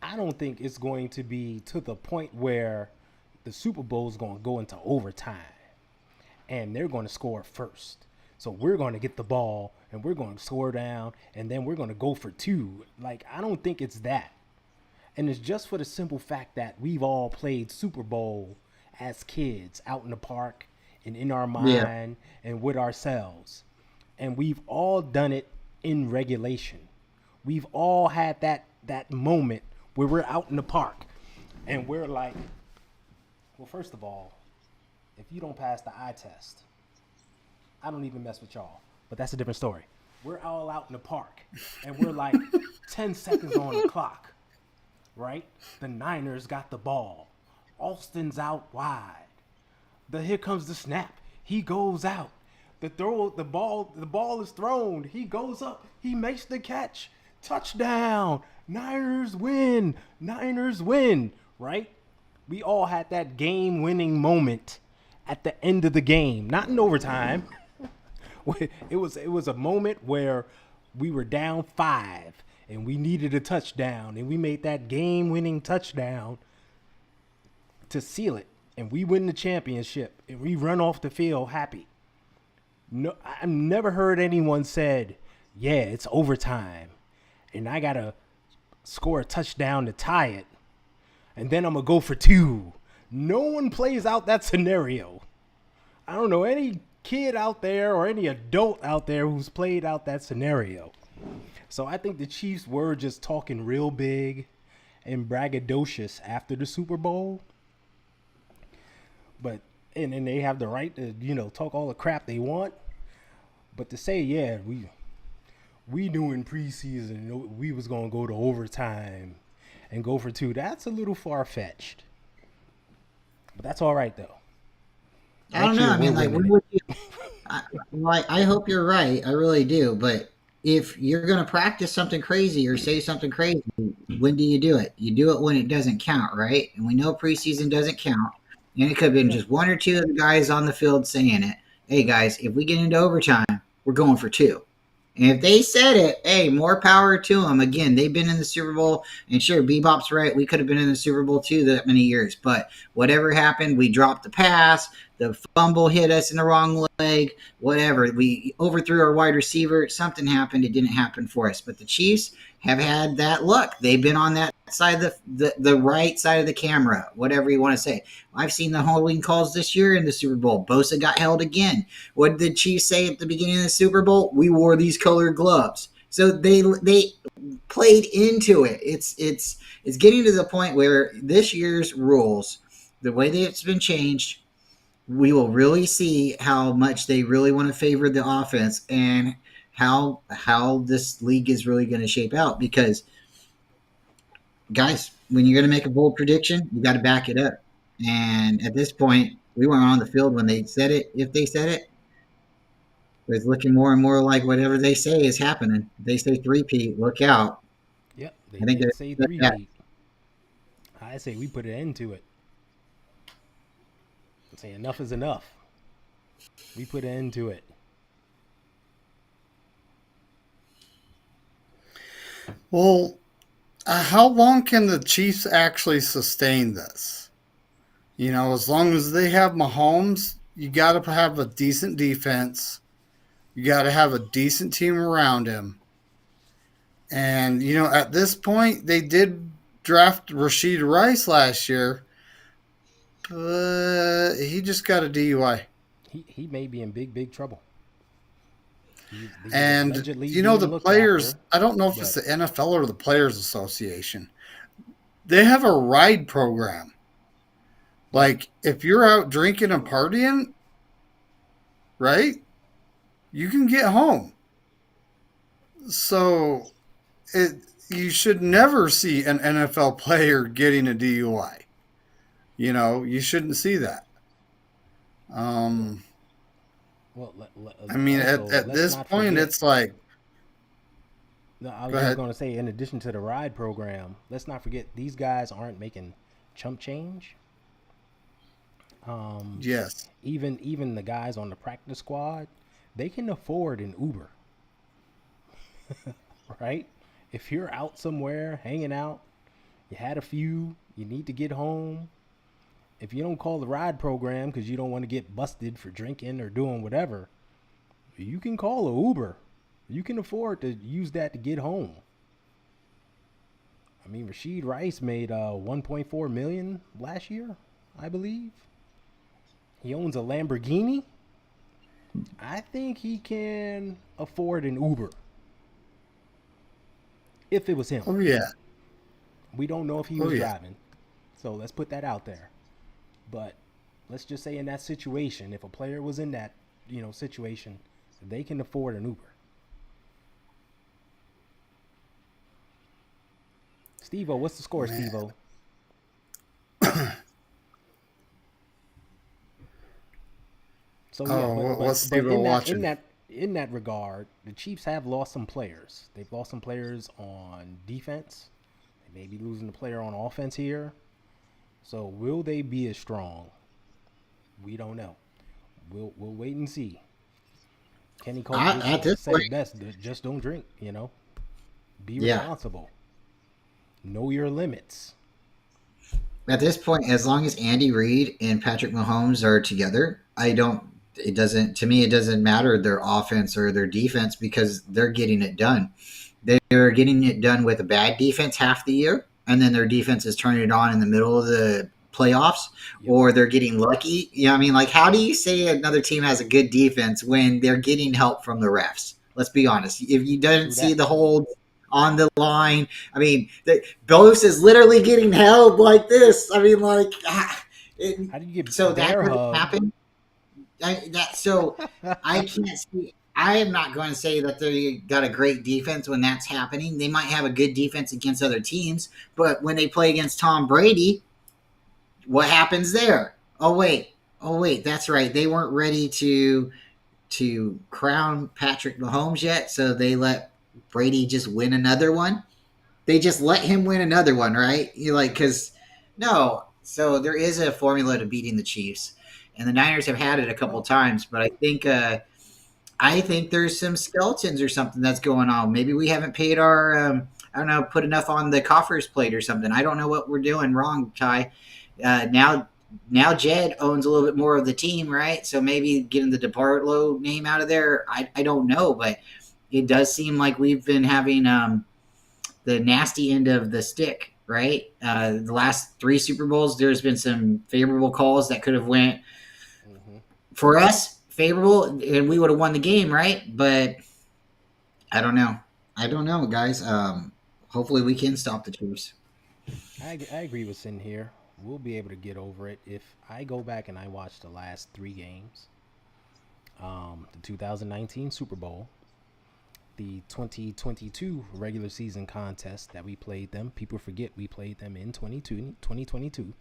I don't think it's going to be to the point where the Super Bowl is going to go into overtime and they're going to score first. So we're going to get the ball and we're going to score down and then we're going to go for two. Like, I don't think it's that. And it's just for the simple fact that we've all played Super Bowl as kids out in the park and in our mind and with ourselves. And we've all done it in regulation. We've all had that moment where we're out in the park and we're like, well, first of all, if you don't pass the eye test, I don't even mess with y'all. But that's a different story. We're all out in the park and we're like 10 seconds on the clock, right? The Niners got the ball. Austin's out wide. Here comes the snap. He goes out. The ball is thrown. He goes up. He makes the catch. Touchdown. Niners win. Niners win. Right? We all had that game-winning moment at the end of the game. Not in overtime. It was a moment where we were down 5 and we needed a touchdown. And we made that game-winning touchdown to seal it. And we win the championship. And we run off the field happy. No, I've never heard anyone said, yeah, it's overtime and I got to score a touchdown to tie it and then I'm going to go for two. No one plays out that scenario. I don't know any kid out there or any adult out there who's played out that scenario. So I think the Chiefs were just talking real big and braggadocious after the Super Bowl. But and they have the right to, talk all the crap they want. But to say, yeah, we knew in preseason we was going to go to overtime and go for two, that's a little far-fetched. But that's all right, though. I don't know. I mean, like, I hope you're right. I really do. But if you're going to practice something crazy or say something crazy, when do you do it? You do it when it doesn't count, right? And we know preseason doesn't count. And it could have been just one or two of the guys on the field saying it. Hey, guys, if we get into overtime, we're going for two. And if they said it, hey, more power to them. Again, they've been in the Super Bowl. And sure, Bebop's right. We could have been in the Super Bowl too that many years. But whatever happened, we dropped the pass. The fumble hit us in the wrong leg. Whatever. We overthrew our wide receiver. Something happened. It didn't happen for us. But the Chiefs have had that luck. They've been on that side of the right side of the camera, whatever you want to say. I've seen the holding calls this year in the Super Bowl. Bosa got held again. What did the Chiefs say at the beginning of the Super Bowl? We wore these colored gloves. So they played into it. It's getting to the point where this year's rules, the way that it's been changed, we will really see how much they really want to favor the offense and how this league is really going to shape out. Because guys, when you're going to make a bold prediction, you got to back it up. And at this point, we weren't on the field when they said it. If they said it, it's looking more and more like whatever they say is happening. If they say three-peat, look out. Yep, they I think did say they're three that. peat. I say we put an end to it. I say enough is enough. We put an end to it. Well, how long can the Chiefs actually sustain this? As long as they have Mahomes, you got to have a decent defense. You got to have a decent team around him. And, at this point, they did draft Rashid Rice last year, but he just got a DUI. He may be in big trouble. He's And, allegedly being the looked players, after, I don't know if it's but the NFL or the Players Association, they have a ride program. Like, if you're out drinking and partying, right, you can get home. So, you should never see an NFL player getting a DUI. You shouldn't see that. well, I mean, also at let's this not point, forget. it's like, No, I go was just ahead. going to say, in addition to the ride program, let's not forget these guys aren't making chump change. Um, Yes. even the guys on the practice squad, they can afford an Uber, right? If you're out somewhere hanging out, you had a few, you need to get home. If you don't call the ride program because you don't want to get busted for drinking or doing whatever, you can call a Uber. You can afford to use that to get home. I mean, Rashid Rice made 1.4 million last year, I believe. He owns a Lamborghini. I think he can afford an Uber if it was him. Oh, yeah. We don't know if he Oh, was yeah. driving, so let's put that out there. But let's just say in that situation, if a player was in that situation, they can afford an Uber. Steve-O, what's the score, Man. Steve-O? So yeah, Oh, what's but Steve watching? in that regard, the Chiefs have lost some players. They've lost some players on defense. They may be losing a player on offense here. So will they be as strong? We don't know. We'll wait and see. Kenny Coleman At this said point, it best: just don't drink. Be yeah. responsible. Know your limits. At this point, as long as Andy Reid and Patrick Mahomes are together, I don't. It doesn't. To me, it doesn't matter their offense or their defense because they're getting it done. They're getting it done with a bad defense half the year, and then their defense is turning it on in the middle of the playoffs, Yep. or they're getting lucky. I mean, like, how do you say another team has a good defense when they're getting help from the refs? Let's be honest. If you don't True see that. the hold on the line, I mean, Bose is literally getting held like this. I mean, like, How do you so get that bear doesn't hugged? happen. So I can't see. I am not going to say that they got a great defense when that's happening. They might have a good defense against other teams, but when they play against Tom Brady, what happens there? Oh wait, that's right. They weren't ready to crown Patrick Mahomes yet, so they let Brady just win another one. They just let him win another one, right? You like because no. So there is a formula to beating the Chiefs, and the Niners have had it a couple Well, times, but I think there's some skeletons or something that's going on. Maybe we haven't paid our I don't know, put enough on the coffers plate or something. I don't know what we're doing wrong, Ty. Now Jed owns a little bit more of the team, right? So maybe getting the DeBartolo name out of there, I don't know, but it does seem like we've been having the nasty end of the stick, right? The last three Super Bowls, there's been some favorable calls that could have went hmm for us favorable, and we would have won the game, right? But I don't know. I don't know, guys. hopefully we can stop the Chiefs. I agree with Sin here. We'll be able to get over it if I go back and I watch the last three games. The 2019 Super Bowl, the 2022 regular season contest that we played them. People forget we played them in 2022.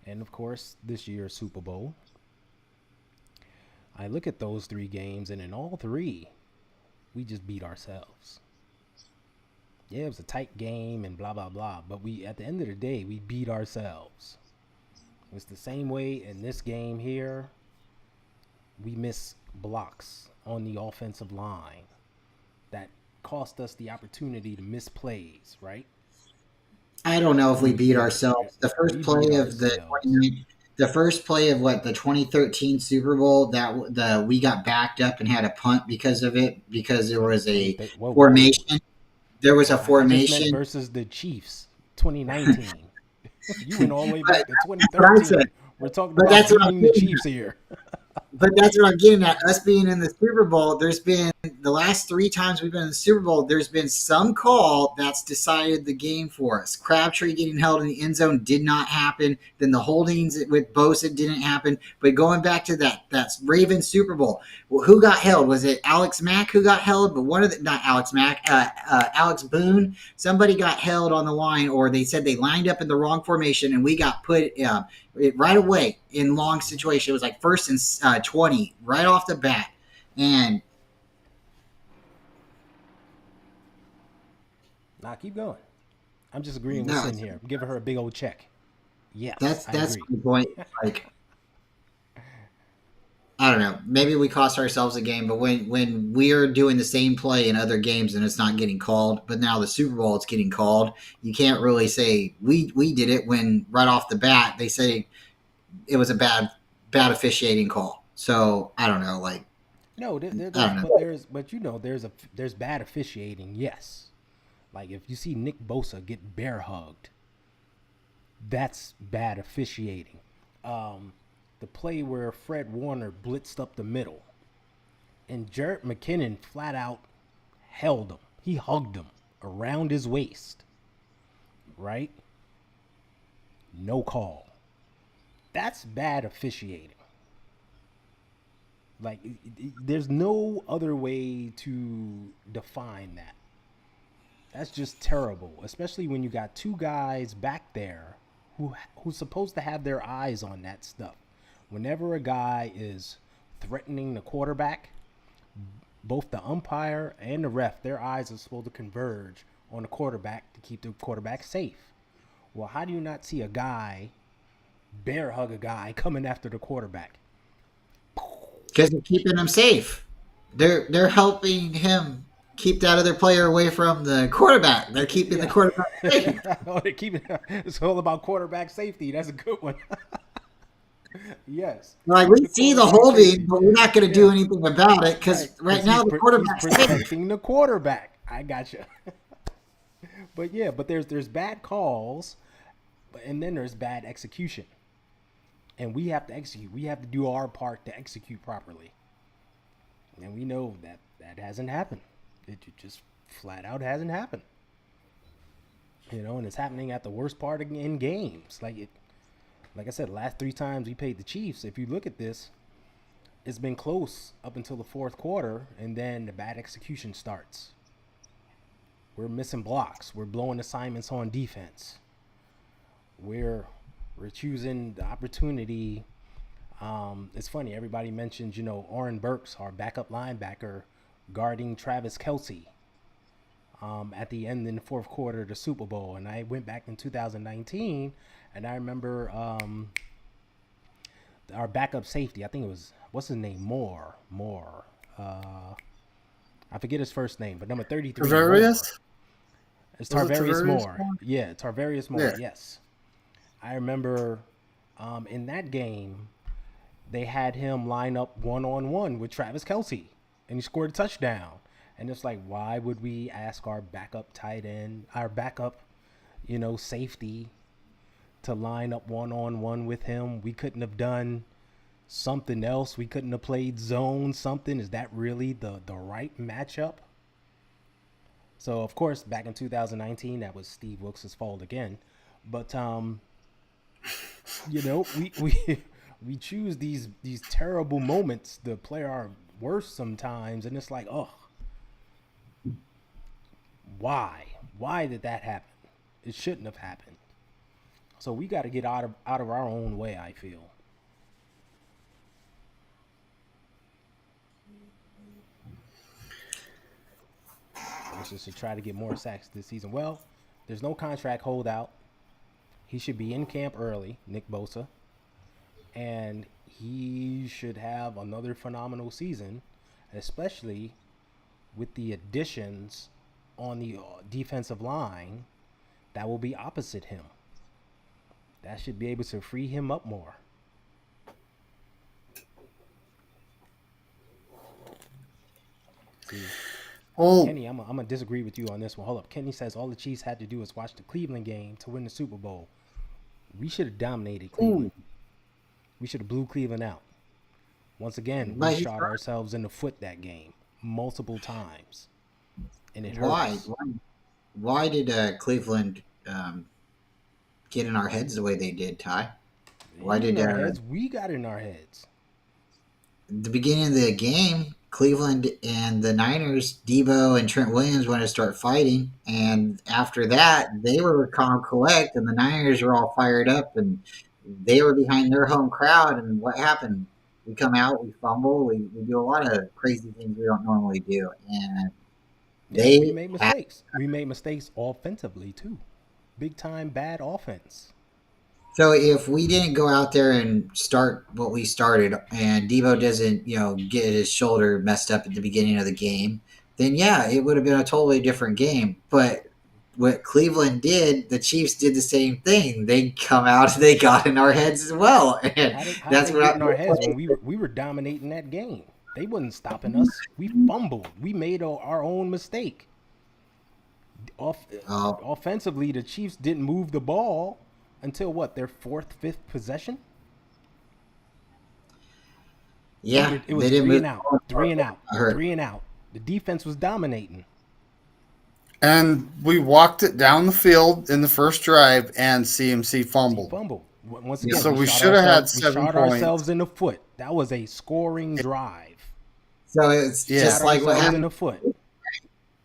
And of course, this year's Super Bowl. I look at those three games, and in all three, we just beat ourselves. Yeah, it was a tight game and blah, blah, blah. But we, at the end of the day, we beat ourselves. It's the same way in this game here. We miss blocks on the offensive line that cost us the opportunity to miss plays, right? I don't know if we beat ourselves. The first We play beat of ourselves. the first play of the 2013 Super Bowl that we got backed up and had a punt because of it, because there was a Whoa. formation. There was a I just meant formation. versus the Chiefs, 2019. You went all the way back to That's what I 2013. said. We're talking But about that's what I'm beating the getting Chiefs here. But that's what I'm getting at. Us being in the Super Bowl, there's been the last three times we've been in the Super Bowl, there's been some call that's decided the game for us. Crabtree getting held in the end zone did not happen. Then the holdings with Bosa didn't happen. But going back to that's Ravens Super Bowl. Well, who got held? Was it Alex Mack who got held? But one of the, not Alex Mack, Alex Boone. Somebody got held on the line, or they said they lined up in the wrong formation, and we got put right away in long situation. It was like first and 20 right off the bat. And Nah, keep going. I'm just agreeing with no, Sin here. I'm giving her a big old check. Yes, that's I that's agree. my point. Like, I don't know. Maybe we cost ourselves a game, but when we're doing the same play in other games and it's not getting called, but now the Super Bowl it's getting called, you can't really say we did it when right off the bat they say it was a bad officiating call. So I don't know. Like, No, I don't know. there's bad officiating. Yes, like if you see Nick Bosa get bear hugged, that's bad officiating. The play where Fred Warner blitzed up the middle, and Jarrett McKinnon flat out held him. He hugged him around his waist, right? No call. That's bad officiating. Like, there's no other way to define that. That's just terrible, especially when you got two guys back there who's supposed to have their eyes on that stuff. Whenever a guy is threatening the quarterback, both the umpire and the ref, their eyes are supposed to converge on the quarterback to keep the quarterback safe. Well, how do you not see a guy bear hug a guy coming after the quarterback? Because they're keeping him safe. They're helping him keep that other player away from the quarterback. They're keeping the Yeah. quarterback safe. It's all about quarterback safety. That's a good one. Yes. Like, we The see the quarterback holding, safety. but we're not going to do Yeah. anything about it Right. because right Because now the he's quarterback's safe. protecting the quarterback. I gotcha. But yeah, but there's bad calls, and then there's bad execution. And we have to execute. We have to do our part to execute properly. And we know that hasn't happened. It just flat out hasn't happened. And it's happening at the worst part in games. Like I said, last three times we played the Chiefs. If you look at this, it's been close up until the fourth quarter, and then the bad execution starts. We're missing blocks. We're blowing assignments on defense. We're choosing the opportunity. It's funny. Everybody mentions, Oren Burks, our backup linebacker, guarding Travis Kelce at the end in the fourth quarter of the Super Bowl. And I went back in 2019, and I remember our backup safety. I think it was, what's his name? Moore. I forget his first name, but number 33. Tarvarius? It's Was it Tarvarius Tarvarius Moore. Moore? Yeah, Tarvarius Moore. Yeah. Yes. I remember in that game, they had him line up one-on-one with Travis Kelce, and he scored a touchdown. And it's like, why would we ask our backup tight end, our backup, safety, to line up one-on-one with him? We couldn't have done something else. We couldn't have played zone something. Is that really the right matchup? So of course, back in 2019, that was Steve Wilkes' fault again. But we we choose these terrible moments to play our worst sometimes, and it's like, oh, why? Why did that happen? It shouldn't have happened. So we got to get out of our own way. I feel. Which is to try to get more sacks this season. Well, there's no contract holdout. He should be in camp early, Nick Bosa, and he should have another phenomenal season, especially with the additions on the defensive line that will be opposite him. That should be able to free him up more. See, Well, Kenny, I'm going to disagree with you on this one. Hold up. Kenny says all the Chiefs had to do was watch the Cleveland game to win the Super Bowl. We should have dominated Cleveland. ooh, We should have blew Cleveland out. Once again, we But shot ourselves in the foot that game multiple times, and it hurt why? us. Why did Cleveland get in our heads the way they did, Ty? Why In did our heads, we got in our heads. the beginning of the game, Cleveland and the Niners, Debo and Trent Williams wanted to start fighting, and after that, they were calm, collect, and the Niners were all fired up, and they were behind their home crowd. And what happened? We come out, we fumble, we do a lot of crazy things we don't normally do, and Yeah, we they made had. mistakes. We made mistakes offensively too. Big time bad offense. So if we didn't go out there and start what we started, and Debo doesn't, get his shoulder messed up at the beginning of the game, then yeah, it would have been a totally different game. But what Cleveland did, the Chiefs did the same thing. They come out, they got in our heads as well, and How did that's they what get I. in our heads when we were dominating that game? They wasn't stopping us. We fumbled. We made our own mistake. Off, Uh, Offensively, the Chiefs didn't move the ball until what, their fourth, fifth possession. yeah, It they was didn't three move. and out, three and out, I heard. three and out. The defense was dominating. and we walked it down the field in the first drive, and CMC See, fumbled. fumble. Once Yeah. again, So we should have had we 7 shot points. ourselves in the foot. That was a scoring drive. So it's Yeah. just Shot like what ourselves in happened. the foot,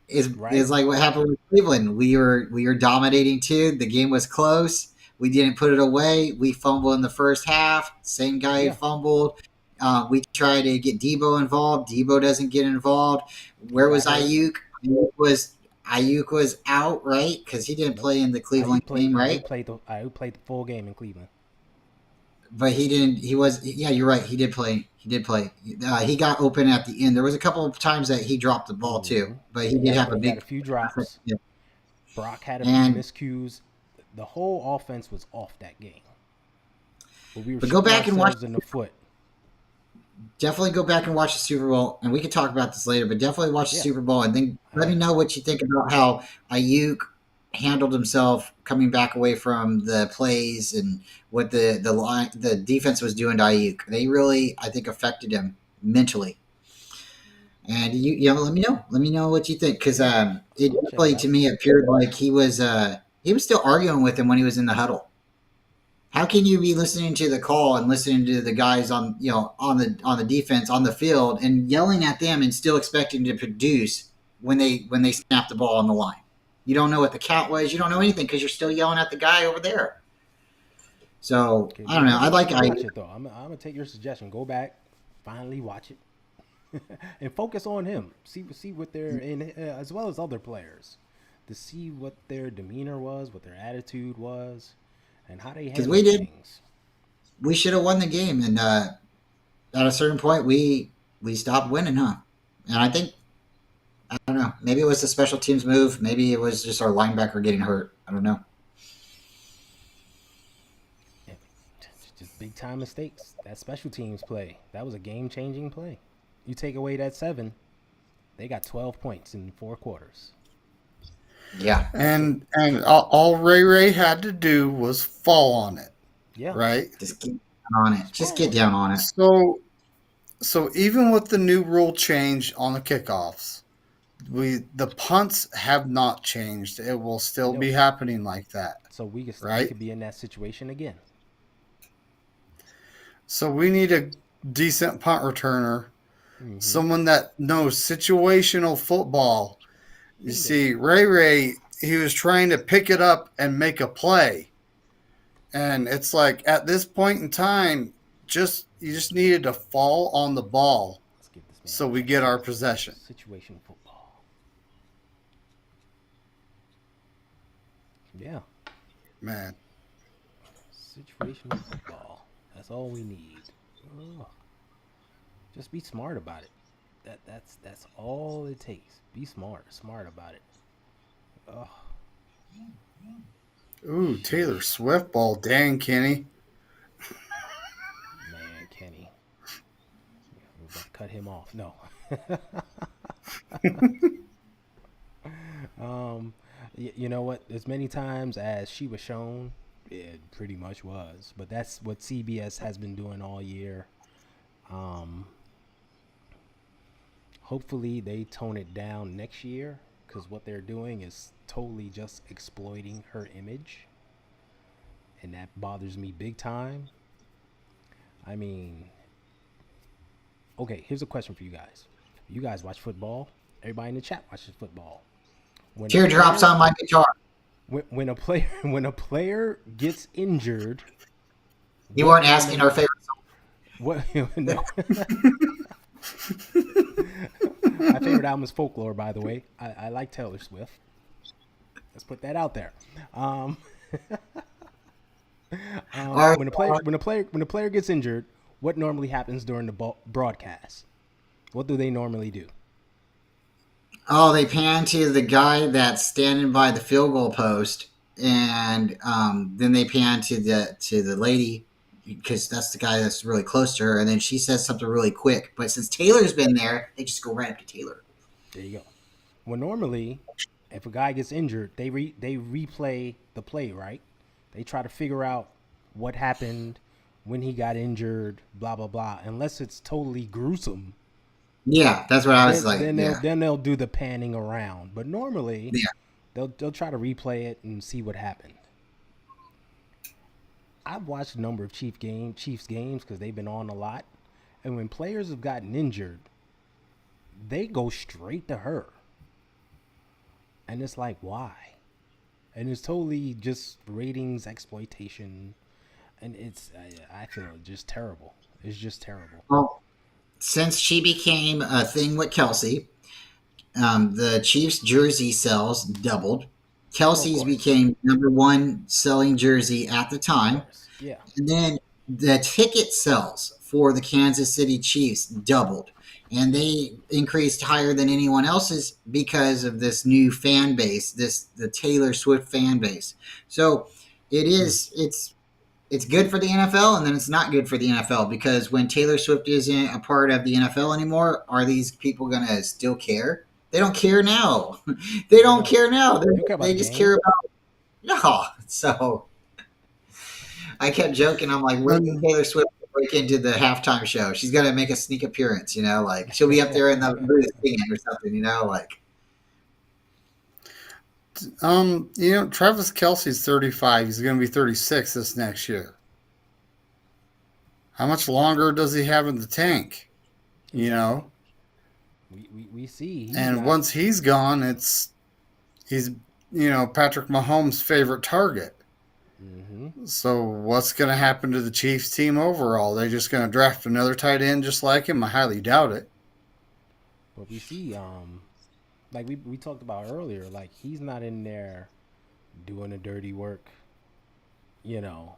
Is right? like what happened with Cleveland. We were dominating too. The game was close. We didn't put it away. We fumbled in the first half. Same guy Yeah, fumbled. We try to get Debo involved. Debo doesn't get involved. he Where was got hurt. Ayuk? Ayuk was out, right? Because he didn't Nope. play in the Cleveland game, right? Ayuk played the full game in Cleveland. But he didn't. He was. Yeah, you're right. He did play. He did play. He got open at the end. There was a couple of times that he dropped the ball too, but he did have a He had big. a few drops. Yeah. Brock had a few And miscues. The whole offense was off that game, but we were but go shooting back and watch. ourselves in the foot. Definitely go back and watch the Super Bowl, and we can talk about this later. But definitely watch the Yeah, Super Bowl, and then I let me have. know what you think about how Ayuk handled himself coming back away from the plays and what the defense was doing to Ayuk. They really, I think, affected him mentally. And let me know what you think, because Yeah, it I'll check it definitely to out. me appeared like he was still arguing with him when he was in the huddle. How can you be listening to the call and listening to the guys on the defense on the field and yelling at them and still expecting to produce when they snap the ball on the line? You don't know what the count was. You don't know anything because you're still yelling at the guy over there. So Okay, I don't know. go I back like and I watch it though. I'm gonna take your suggestion. Go back, finally watch it, and focus on him. See what they're in, as well as other players, to see what their demeanor was, what their attitude was, and how they because we handled did things. we should have won the game, and at a certain point we stopped winning, huh? And I think I don't know. Maybe it was the special teams move. Maybe it was just our linebacker getting hurt. I don't know. Yeah, just big time mistakes. That special teams play, that was a game changing play. You take away that 7, they got 12 points in 4 quarters. Yeah. So And all Ray had to do was fall on it, yeah, right? Just get down on it. just Just fall get on it. down on it. So even with the new rule change on the kickoffs, the punts have not changed. It will still Nope. be happening like that, So we right? could be in that situation again. So we need a decent punt returner, Mm-hmm. someone that knows situational football. You Bingo. see, Ray, he was trying to pick it up and make a play. And it's like at this point in time, you just needed to fall on the ball Let's give this man so a we get chance. our possession. Situation football. Yeah. Man. Situational football. That's all we need. Ugh. Just be smart about it. That's all it takes. Be smart about it. Oh Ooh, Taylor sheesh, Swift ball. Dang, Kenny. man, Kenny, we're about to cut him off. No. um, you know what? As many times as she was shown, it pretty much was. But that's what CBS has been doing all year. Um, hopefully they tone it down next year because what they're doing is totally just exploiting her image, and that bothers me big time. I mean, okay, here's a question for you guys. You guys watch football. Everybody in the chat watches football. When a Teardrops player, on my guitar. when a player, when a player gets injured, You what weren't asking our normally, favorite song. what? No, my favorite album is Folklore. By the way, I like Taylor Swift. Let's put that out there. Um, Our, when a player gets injured, what normally happens during the broadcast? What do they normally do? oh, they pan to the guy that's standing by the field goal post, and then they pan to the lady because that's the guy that's really close to her, and then she says something really quick. But since Taylor's been there, they just go right up to Taylor. There you go. Well, normally, if a guy gets injured, they replay the play, right? They try to figure out what happened when he got injured, blah blah blah. Unless it's totally gruesome, Yeah, that's what I was then like. then they'll Yeah, then they'll do the panning around. But normally, yeah. they'll try to replay it and see what happened. I've watched a number of Chiefs games because they've been on a lot, and when players have gotten injured, they go straight to her, and it's like why? And it's totally just ratings exploitation, and I feel just terrible. It's just terrible. Well, since she became a thing with Kelsey, the Chiefs jersey sales doubled. Oh, of Kelsey's course, became number one selling jersey at the of time. course, yeah. And then the ticket sales for the Kansas City Chiefs doubled. And they increased higher than anyone else's because of this new fan base, the Taylor Swift fan base. So Mm. it's good for the NFL and then it's not good for the NFL because when Taylor Swift isn't a part of the NFL anymore, are these people going to still care? They don't care now. They They don't don't. care now. They don't care about They the just game. care about no. So I kept joking. I'm like, wait till Um, Taylor Swift break into the halftime show. She's gonna make a sneak appearance. Like she'll be up there in the booth singing or something. Like Travis Kelsey's 35. He's going to be 36 this next year. How much longer does he have in the tank? You Exactly. know, We see he's and not. once he's gone, he's Patrick Mahomes' favorite target. Mm-hmm. So what's going to happen to the Chiefs team overall? They just going to draft another tight end just like him? I highly doubt it. But we see like we talked about earlier, like he's not in there doing the dirty work, you know,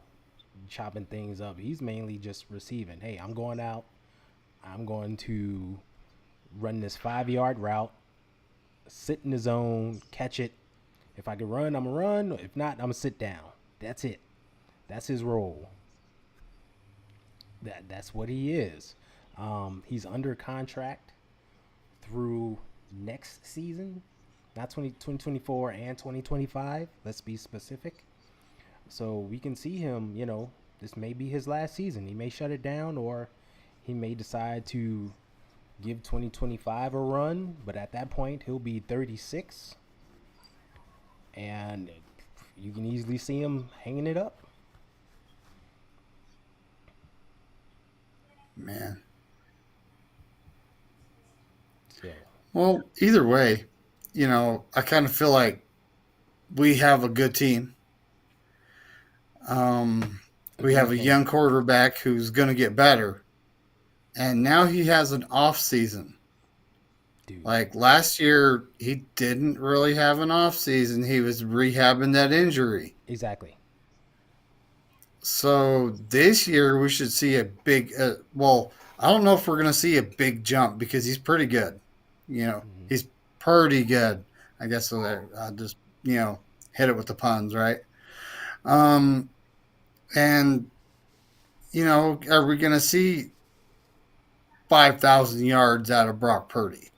chopping things up. He's mainly just receiving. Hey, I'm going out. I'm going to run this 5 yard route, sit in the zone, catch it. If I can run, I'm gonna run. If not, I'm gonna sit down. That's it. That's his role. That's what he is. He's under contract through next season, not 2024 and 2025. Let's be specific. So we can see him, this may be his last season. He may shut it down or he may decide to give 2025 a run, but at that point he'll be 36, and you can easily see him hanging it up. Man. So Well, either way, I kind of feel like we have a good team. We have agreed, a and young quarterback who's going to get better, and now he has an off season. dude, Like last year, he didn't really have an off season. He was rehabbing that injury. exactly. So this year, we should see a big. Well, I don't know if we're going to see a big jump because he's pretty good. Hmm. He's pretty good. I guess so. I just hit it with the puns, right? Um, and are we going to see 5,000 yards out of Brock Purdy?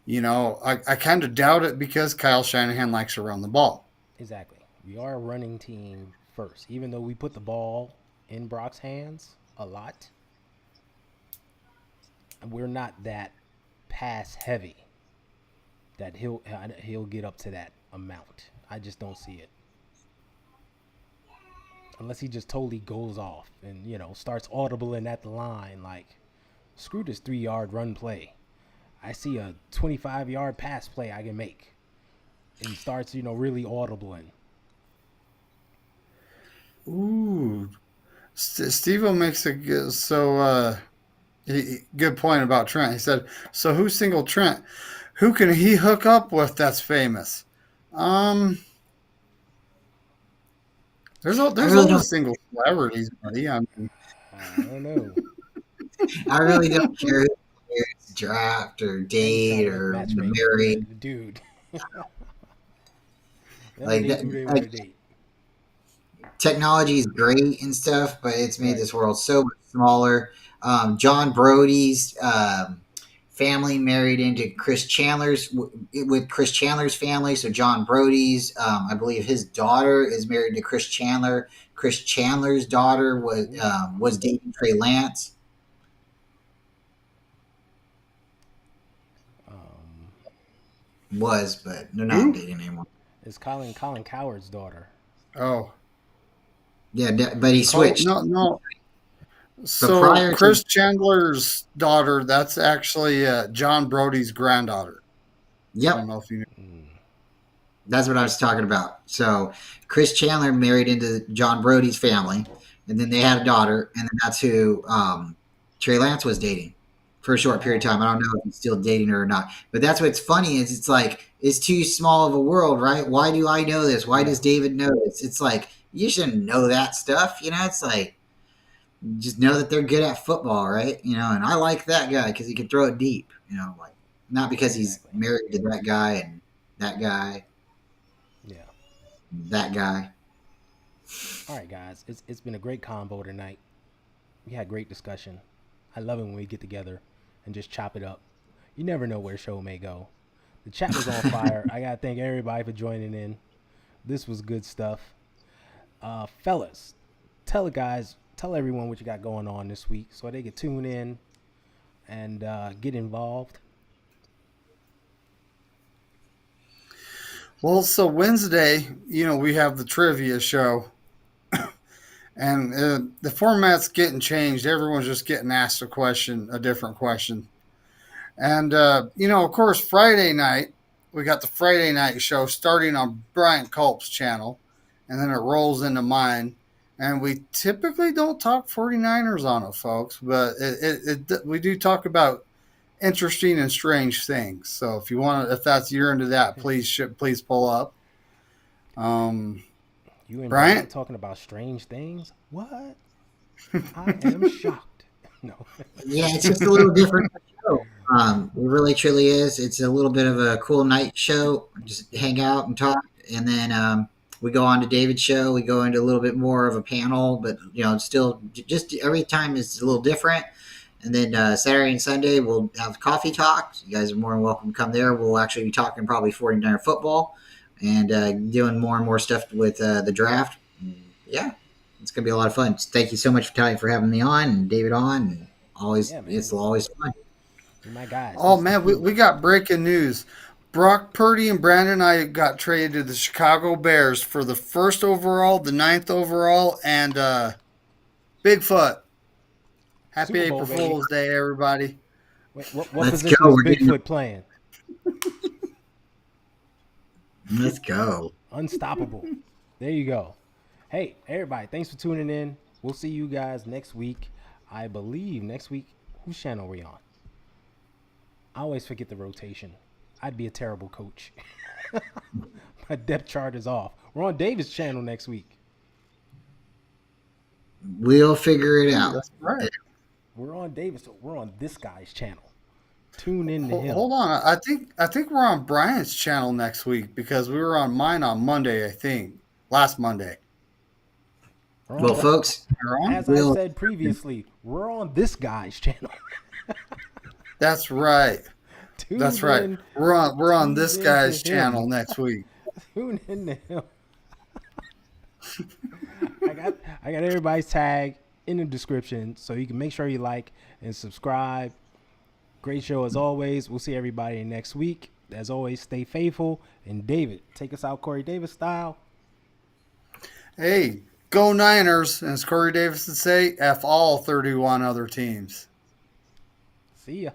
I kind of doubt it because Kyle Shanahan likes to run the ball. Exactly. We are a running team first, even though we put the ball in Brock's hands a lot. We're not that pass heavy that he'll get up to that amount. I just don't see it. Unless he just totally goes off and starts audibling at the line like screw this 3 yard run play. I see a 25-yard pass play I can make, and starts really audibling. Ooh, Steve makes a good point about Trent. He said, "So who's single Trent? Who can he hook up with? That's famous." Um, I there's really always don't. single celebrities, buddy. I mean, I don't know. I really don't care who players draft or Now you're trying date to make or matchmaking, marry. dude. Let them Like date that, who they want to like date. technology is great and stuff, but it's made Right. this world so much smaller. John Brody's family married into Chris Chandler's with Chris Chandler's family. So John Brody's, I believe his daughter is married to Chris Chandler. Chris Chandler's daughter Ooh. was dating Trey Lance. Um, Was, but they're not who? dating anymore. it's Colin Coward's daughter. Oh, Yeah, but he switched. No, no. But So prior to Chris Chandler's daughter, that's actually John Brody's granddaughter. I don't Yep, know if you knew. Mm. that's what I was talking about. So Chris Chandler married into John Brody's family, and then they had a daughter, and then that's who Trey Lance was dating for a short period of Oh, time. I don't know if he's still dating her or not. But that's what's funny is it's like it's too small of a world, right? Why do I know this? Why yeah, does David know this? It's like you shouldn't know that stuff, you know. It's like just know that they're good at football, right? You know, and I like that guy because he can throw it deep. You know, like not because he's exactly. married to that guy and that guy, Yeah. that guy. All right, guys. It's been a great combo tonight. We had great discussion. I love it when we get together and just chop it up. You never know where show may go. The chat was on fire. I gotta thank everybody for joining in. This was good stuff. Fellas, tell everyone what you got going on this week so they can tune in and get involved. Well, so Wednesday, we have the trivia show, and the format's getting changed. Everyone's just getting asked a different question. And, of course, Friday night, we got the Friday night show starting on Bryant Culp's channel, and then it rolls into mine. And we typically don't talk 49ers on it, folks, but we do talk about interesting and strange things. So if that's you're into that, please pull up. Um, You and Bryant Bryant, talking about strange things? What? I am shocked. No. Yeah, it's just a little different show. It really truly is. It's a little bit of a cool night show. Just hang out and talk, and then we go on to David's show. We go into a little bit more of a panel, but still just every time is a little different. And then Saturday and Sunday we'll have coffee talks. You guys are more than welcome to come there. We'll actually be talking probably 49er football and doing more and more stuff with the draft. Yeah, it's gonna be a lot of fun. Thank you so much, Ty, for having me on and David on. And always, Yeah, man. it's always fun. You're my guys. Oh This is the man, we truth. got breaking news. Brock Purdy and Brandon I got traded to the Chicago Bears for the first overall, the ninth overall, and Bigfoot. Happy Super Bowl, April baby. Fool's Day, everybody. Wait, what Let's go. position is We're getting. Bigfoot playing? Let's go. Unstoppable. There you go. Hey, everybody, thanks for tuning in. We'll see you guys next week. I believe next week, whose channel are we on? I always forget the rotation. I'd be a terrible coach. My depth chart is off. We're on David's channel next week. We'll figure it out. That's right. We're on David, so we're on this guy's channel. Tune in to him. Hold on, I think we're on Bryant's channel next week because we were on mine on Monday. I think last Monday. Well, folks, As I said previously, we're on this guy's channel. That's right. That's right. We're on this guy's channel next week. Tune in to him. I got everybody's tag in the description, so you can make sure you like and subscribe. Great show as always. We'll see everybody next week. As always, stay faithful. And David, take us out Corey Davis style. Hey, go Niners, and as Corey Davis would say, F all 31 other teams. See ya.